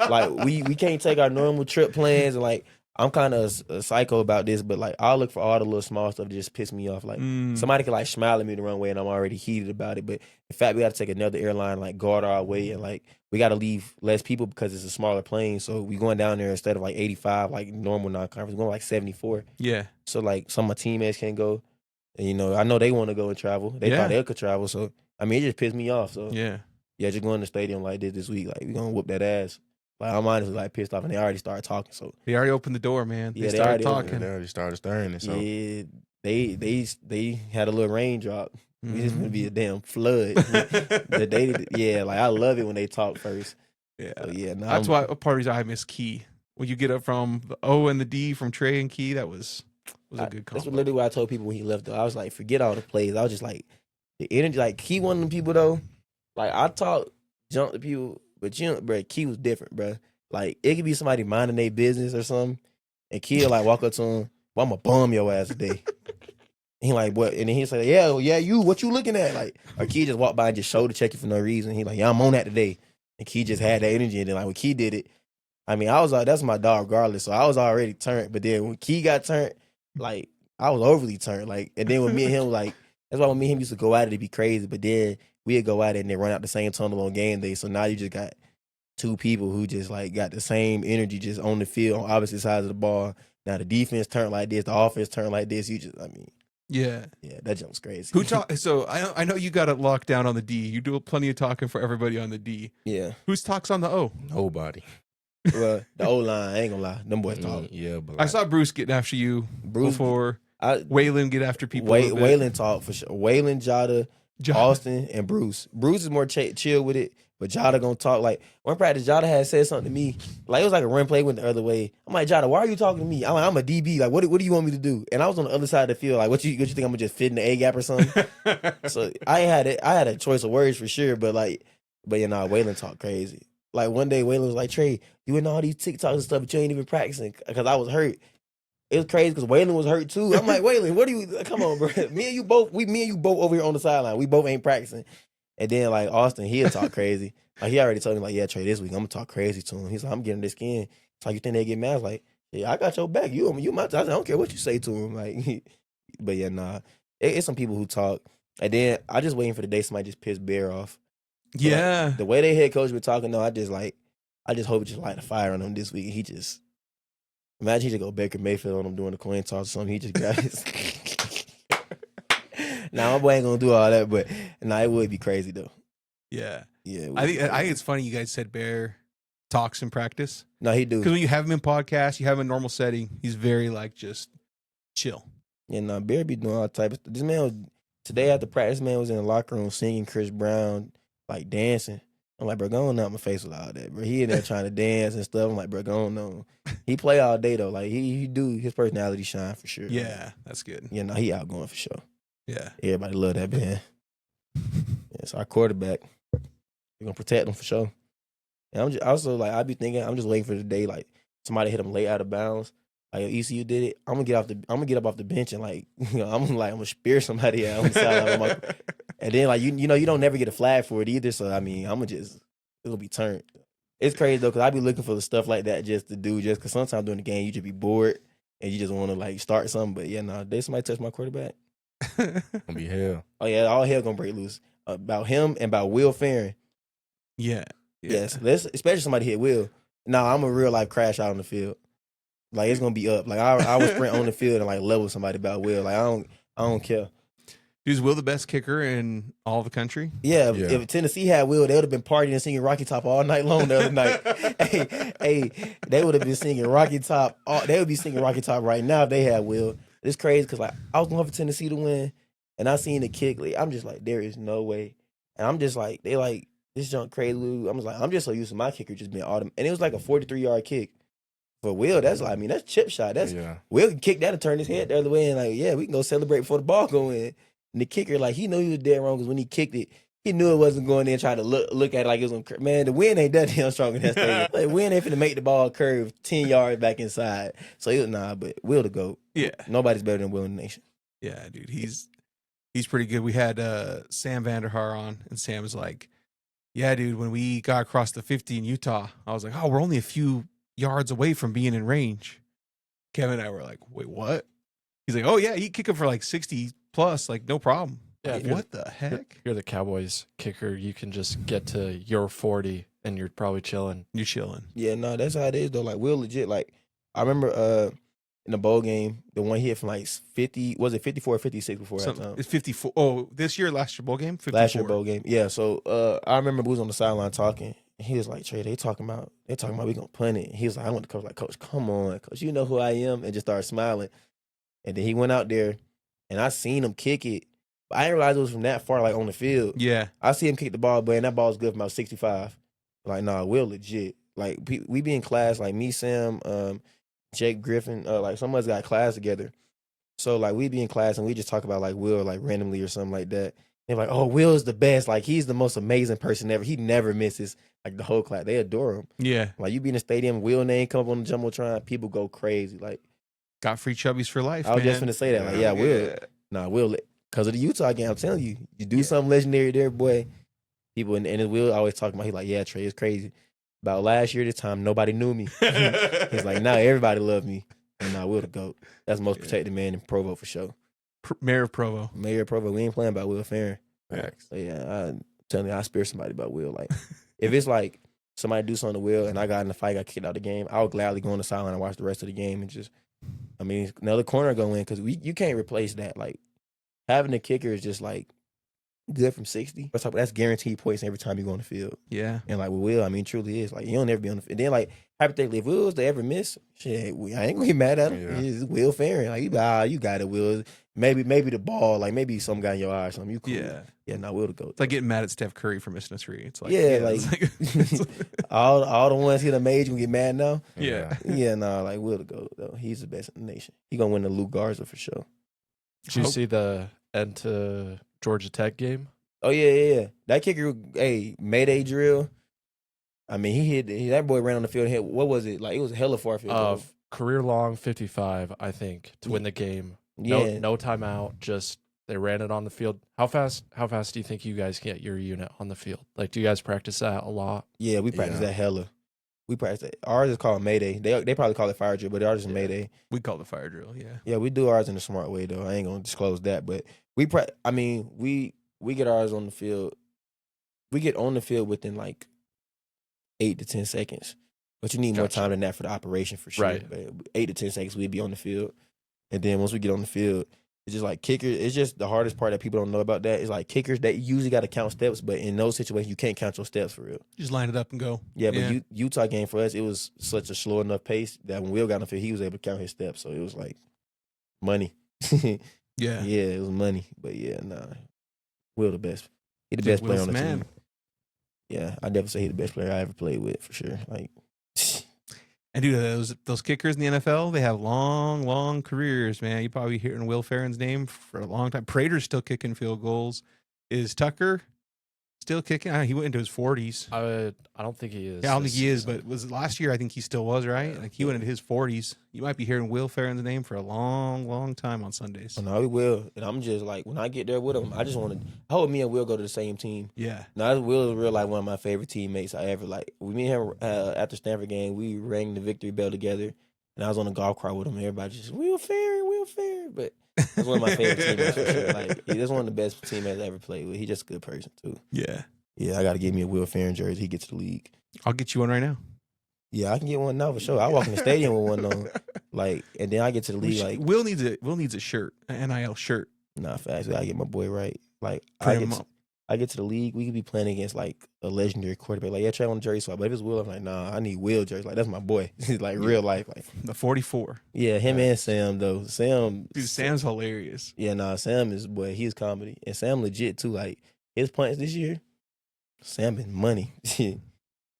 Like, we can't take our normal trip plans, and like I'm kind of a psycho about this, but like I'll look for all the little small stuff to just piss me off. Like somebody can like smile at me the wrong way, and I'm already heated about it. But in fact, we got to take another airline, like guard our way, and like we got to leave less people because it's a smaller plane. So we going down there instead of like 85, like normal non-conference, we're going like 74. Yeah. So like some of my teammates can't go, and you know I know they want to go and travel. They thought they could travel, so I mean it just pissed me off. So Yeah. just going to the stadium like this week, like we gonna whoop that ass. Like I'm honestly like pissed off, and they already started talking. So They already opened the door, man. Yeah, They they started already talking. They already started stirring it. So yeah, they had a little raindrop. We just gonna be a damn flood. Like I love it when they talk first. Yeah. So, yeah, no, That's why a part of the reason I miss Key. When you get up from the O and the D from Trey and Key, that was a good That's combo. literally what I told people when he left. Though I was like, forget all the plays. I was just like, the energy. Like Key, one of them people though. Like I talk jump to people, but bro, Key was different, bro. Like it could be somebody minding their business or something, and Key will like walk up to him, well, I'm gonna bum your ass today. He like, what? And then he'll say, yeah, you, what you looking at? Like, or Key just walk by and just shoulder check you for no reason. He like, yeah, I'm on that today. And Key just had that energy. And then like when Key did it, I mean, I was like, that's my dog regardless. So I was already turned. But then when Key got turned, like I was overly turned. Like, and then when me and him, like, that's why when me and him used to go at it, it'd be crazy. But then we'd go at it and then run out the same tunnel on game day. So now you just got two people who just like got the same energy just on the field on opposite sides of the ball. Now the defense turned like this, the offense turned like this. Yeah. That jump's crazy. Who talk? So I know you got it locked down on the D. You do plenty of talking for everybody on the D. Yeah. Who's talks on the O? nobody. Well, the O-line, I ain't gonna lie. Them boys talk. Yeah, but I saw Bruce getting after you before. Waylon get after people. Waylon talk for sure. Waylon, Jada, Austin, and Bruce. Bruce is more chill with it, but Jada gonna talk. Like one practice, Jada had said something to me. Like it was like a run play went the other way. I'm like, Jada, why are you talking to me? I'm a DB. Like, what do you want me to do? And I was on the other side of the field. Like, what you think I'm gonna just fit in the A gap or something? So I had a choice of words for sure. But Waylon talk crazy. Like one day Waylon was like, Trey, you in all these TikToks and stuff, but you ain't even practicing because I was hurt. It was crazy because Waylon was hurt too. I'm like, Waylon, what do you? Come on, bro. Me and you both over here on the sideline. We both ain't practicing. And then like Austin, he'll talk crazy. Like he already told me like, yeah, Trey, this week I'm gonna talk crazy to him. He's like, I'm getting this skin. So you think they get mad? I was like, yeah, I got your back. You my. I don't care what you say to him. Like, but yeah, nah. It's some people who talk. And then I just waiting for the day somebody just piss Bear off. Yeah. Like, the way they head coach been talking, though, I just hope it just light a fire on him this week. He just imagine he just go Baker Mayfield on him doing the coin toss or something. He just got his. Now my boy ain't gonna do all that, but it would be crazy though. Yeah. Yeah. I think it's funny you guys said Bear talks in practice. No, he do. Because when you have him in podcasts, you have him in normal setting, he's very like just chill. And Bear be doing all types of this man was today after practice, man was in the locker room singing Chris Brown, like dancing. I'm like, bro, go on out my face with all that, bro. He in there trying to dance and stuff. I'm like, bro, go on. He play all day though. Like he do his personality shine for sure. Yeah, that's good. He outgoing for sure. Yeah. Everybody love that man. It's our quarterback. We're gonna protect him for sure. And I'm just also like I be thinking, I'm just waiting for the day like somebody hit him late out of bounds. Like if ECU did it, I'm gonna get up off the bench and like I'm gonna spear somebody out on the sideline. And then like you don't never get a flag for it either. So I mean it'll be turned. It's crazy though because I be looking for the stuff like that just to do because sometimes during the game you just be bored and you just want to like start something. But yeah, they somebody touch my quarterback. Gonna be hell. Oh yeah, all hell gonna break loose about him and about Will Ferren. Yeah. Yes, especially somebody hit Will. Now I'm a real life crash out on the field. Like it's gonna be up. Like I would sprint on the field and like level somebody about Will. Like I don't care. Is Will the best kicker in all the country? Yeah, if Tennessee had Will, they would have been partying and singing Rocky Top all night long the other night. hey, they would have been singing Rocky Top. They would be singing Rocky Top right now if they had Will. It's crazy because like I was going for Tennessee to win, and I seen the kick. Like, I'm just like, there is no way. And I'm just like, they like this junk crazy. I'm just so used to my kicker just being automatic, and it was like a 43-yard kick. For Will, that's like that's chip shot. That's Will can kick that and turn his head the other way, and like we can go celebrate before the ball go in. And the kicker, like, he knew he was dead wrong because when he kicked it, he knew it wasn't going in and try to look at it like it was on curve. Man, the wind ain't that damn strong in that stadium. Like, wind ain't finna make the ball curve 10 yards back inside. So, but Will the GOAT. Yeah. Nobody's better than Will in the nation. Yeah, dude. He's pretty good. We had Sam Vanderhaar on, and Sam was like, yeah, dude, when we got across the 50 in Utah, I was like, oh, we're only a few yards away from being in range. Kevin and I were like, wait, what? He's like, oh, yeah, he kick him for like 60 plus, like no problem. Yeah, like, what the heck? You're the Cowboys kicker. You can just get to your 40 and you're probably chilling. You're chilling. Yeah, no, that's how it is though. Like Will legit. Like I remember in the bowl game, the one he hit from like 50, was it 54 or 56 before that time? It's 54. Oh, this year, last year bowl game? 54. Last year bowl game. Yeah, so I remember we was on the sideline talking. And he was like, Trey, they talking about we gonna punt it. And he was like, I went to coach, like, Coach, come on, Coach, you know who I am, and just started smiling. And then he went out there and I seen him kick it. But I didn't realize it was from that far, like on the field. Yeah. I see him kick the ball, but that ball's good from about 65. Like, nah, Will legit. Like, we be in class, like me, Sam, Jake Griffin, like some of us got class together. So, like, we be in class and we just talk about, like, Will, like, randomly or something like that. And like, oh, Will's the best. Like, he's the most amazing person ever. He never misses. Like, the whole class, they adore him. Yeah. Like, you be in the stadium, Will name come up on the Jumbotron, people go crazy. Like, got free chubbies for life, I was just gonna say that. Like, yeah, Will. Nah, Will. Because of the Utah game, I'm telling you, you do something legendary there, boy. People, and Will always talking about, he like, yeah, Trey, it's crazy. About last year, this time, nobody knew me. He's like, now everybody love me. And now Will the GOAT. That's the most protected man in Provo for sure. Mayor of Provo. Mayor of Provo. We ain't playing about Will Ferren. Facts. So yeah, I'm telling you, I spear somebody about Will. Like, if it's like somebody do something to Will and I got in the fight, got kicked out of the game, I would gladly go on the sideline and watch the rest of the game and just, I mean, another corner go in because you can't replace that. Like, having a kicker is just like good from 60. That's guaranteed points every time you go on the field. Yeah. And like with Will, I mean, truly is. Like, you don't ever be on the field. And then, like, hypothetically, if Will was to ever miss, shit, I ain't gonna be mad at him. Yeah. It's Will Ferren. Like, you got it, Will. Maybe the ball, like maybe some guy in your eye or something. You cool. Yeah, no, Will to go. It's like getting mad at Steph Curry for missing a three. It's like, all the ones he done made, you can get mad now. Yeah. Yeah, no, like Will to go, though. He's the best in the nation. He gonna win the Luke Garza for sure. Did you see the end to Georgia Tech game? Oh, yeah. That kicker, Mayday drill. I mean, he hit, that boy ran on the field and hit, what was it? Like, it was a hella far field. Career long 55, I think, to win the game. Yeah. No timeout, just they ran it on the field. How fast do you think you guys get your unit on the field? Like, do you guys practice that a lot? Yeah, we practice that hella. We practice it. Ours is called Mayday. They probably call it fire drill, but ours is Mayday. We call it fire drill, yeah. Yeah, we do ours in a smart way, though. I ain't going to disclose that, but we get ours on the field. We get on the field within like 8 to 10 seconds. But you need more time than that for the operation for sure. Right. But 8 to 10 seconds, we'd be on the field. And then once we get on the field, it's just like kickers. It's just the hardest part that people don't know about that is like kickers that usually got to count steps, but in those situations, you can't count your steps for real. Just line it up and go. Yeah, but Utah game for us, it was such a slow enough pace that when Will got on the field, he was able to count his steps. So it was like money. Yeah. Yeah, it was money. But yeah, nah. Will the best. He the Dude, best player Will's on the the man. team. Yeah, I definitely say he the best player I ever played with for sure. Like, And dude, those kickers in the NFL, they have long careers, man. You probably hearing Will Ferren's name for a long time. Prater's still kicking field goals. Is Tucker still kicking? He went into his 40s. I don't think he is. Yeah, I don't think he is, this but was it last year? I think he still was, right? Like he went into his 40s. You might be hearing Will Ferren's name for a long time on Sundays. no, he will. And I'm just like, when I get there with him, I just want to. I hope me and Will go to the same team. Yeah. Now, Will is real like one of my favorite teammates I ever like. Me and him after Stanford game, we rang the victory bell together, and I was on the golf cart with him. Everybody just Will Ferren. But that's one of my favorite teammates for sure. Like, he's one of the best teammates I ever played with. He's just a good person too. Yeah. Yeah, I got to get me a Will Ferren jersey. He gets to the league. I'll get you one right now. Yeah, I can get one now for sure. I walk in the stadium with one on, like, and then I get to the league like, Will needs a shirt, an NIL shirt. nah, fast. I get my boy right. Like, Print him up. I get to the league, we could be playing against like a legendary quarterback. Like, yeah, Trey on the jersey swap. But if it's Will, I'm like, nah, I need Will jersey. Like, that's my boy. Like real life. Like, The 44. yeah, him and Sam though. Sam, Dude, Sam's hilarious. yeah, nah, Sam is boy. He's comedy, and Sam legit too. Like his points this year, Sam been money.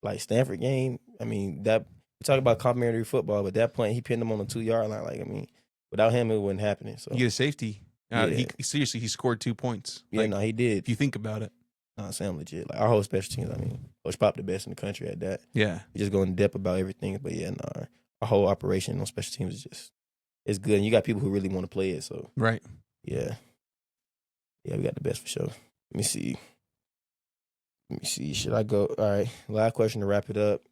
Like Stanford game. I mean that we talk about complimentary football, but that point he pinned him on the 2-yard line. Like, I mean, without him it wasn't happening. So You get a safety. Yeah. He scored 2 points. yeah, Like, no, he did. if you think about it. Nah, Sam legit. Like our whole special teams. I mean, Coach Pop the best in the country at that. Yeah. We just go in depth about everything. But yeah, nah, our whole operation on special teams is just it's good. And you got people who really want to play it. So Right. yeah, we got the best for sure. Let me see. Should I go? All right. Last question to wrap it up.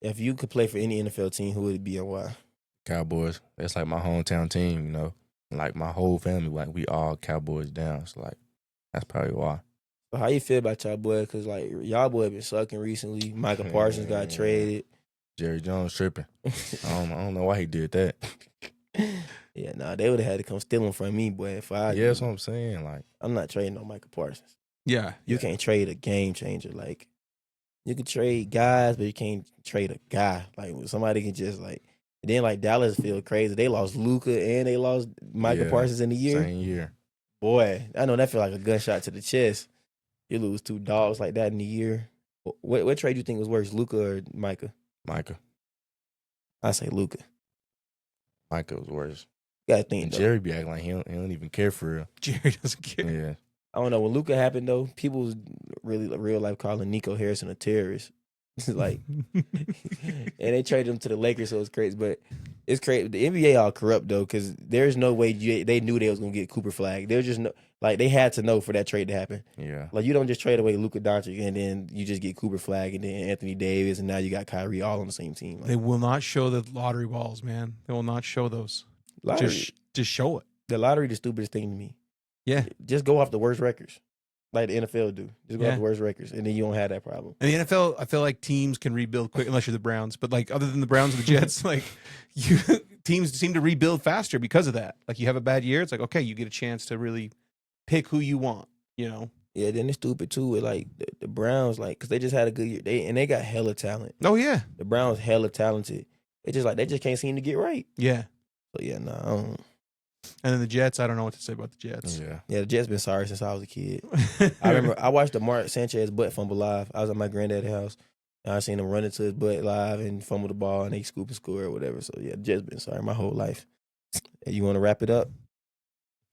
If you could play for any NFL team, who would it be and why? Cowboys. That's like my hometown team, you know. Like my whole family, like we all Cowboys down. So like that's probably why. So how you feel about y'all boy? Because like y'all boy been sucking recently. Michael Parsons got traded. Jerry Jones tripping. I don't know why he did that. Yeah, nah, they would have had to come steal him from me, boy. If I, Yeah, that's what I'm saying. Like, I'm not trading no Michael Parsons. Yeah. You can't trade a game changer. Like, you can trade guys, but you can't trade a guy. Like, somebody can just, like, and then, like, Dallas feel crazy. They lost Luka and they lost Michael Yeah, Parsons in the year. same year. Boy, I know that feel like a gunshot to the chest. You lose 2 dogs like that in the year. What trade you think was worse, Luka or Micah? Micah. I say Luka. Micah was worse. You gotta think, And though. Jerry be acting like he don't even care for real. Jerry doesn't care. Yeah. I don't know. When Luka happened, though, people was really real life calling Nico Harrison a terrorist. Like, and they traded him to the Lakers, so it's crazy. But it's crazy. The NBA all corrupt though, because there's no way they knew they was gonna get Cooper Flag. There was just no, like, they had to know for that trade to happen. Yeah. Like, you don't just trade away Luka Doncic and then you just get Cooper Flag and then Anthony Davis and now you got Kyrie all on the same team. Like, They will not show the lottery balls, man. They will not show those. lottery, Just show it. the lottery, the stupidest thing to me. Yeah. Just go off the worst records, like the NFL do. Just go Yeah. off the worst records, and then you don't have that problem. In the NFL, I feel like teams can rebuild quick unless you're the Browns. But like other than the Browns and the Jets, like teams seem to rebuild faster because of that. Like you have a bad year, it's like okay, you get a chance to really pick who you want. You know? Yeah, then it's stupid too with like the Browns, like, because they just had a good year. They got hella talent. Oh yeah, The Browns hella talented. They just can't seem to get right. yeah. So yeah, nah, I don't. And then the Jets, I don't know what to say about the Jets. Yeah. Yeah, the Jets been sorry since I was a kid. I remember I watched the Mark Sanchez butt fumble live. I was at my granddad's house, and I seen him run into his butt live and fumble the ball, and they scoop and score or whatever. So yeah, the Jets been sorry my whole life. Hey, you want to wrap it up?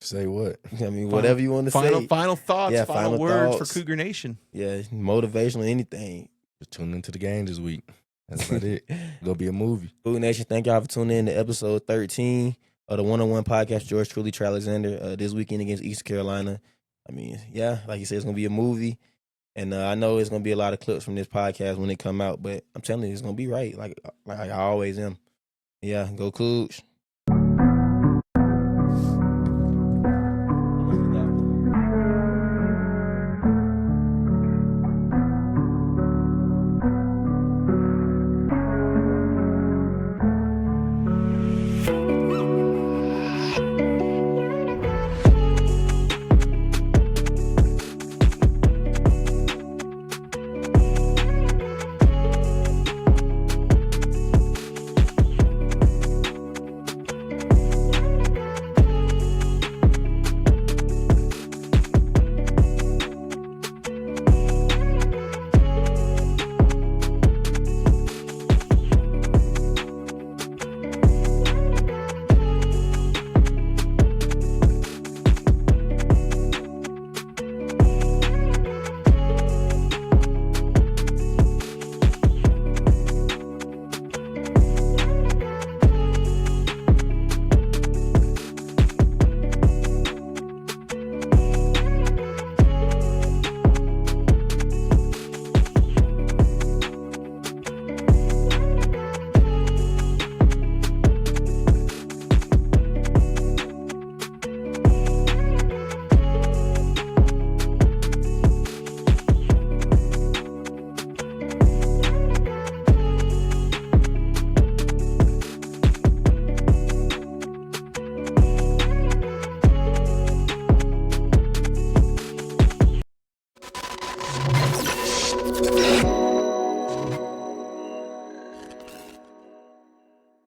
Say what? I mean, whatever you want to say. Final thoughts, Yeah, final final words thoughts. for Cougar Nation. Yeah, motivational, anything. Just tune into the game this week. That's about it. Gonna be a movie. Food Nation, thank y'all for tuning in to episode 13 of the One-on-One podcast. George Truly, Tre Alexander, this weekend against East Carolina. I mean, yeah, like you said, it's gonna be a movie, and I know it's gonna be a lot of clips from this podcast when they come out. But I'm telling you, it's gonna be right. Like I always am. Yeah, go Cougs.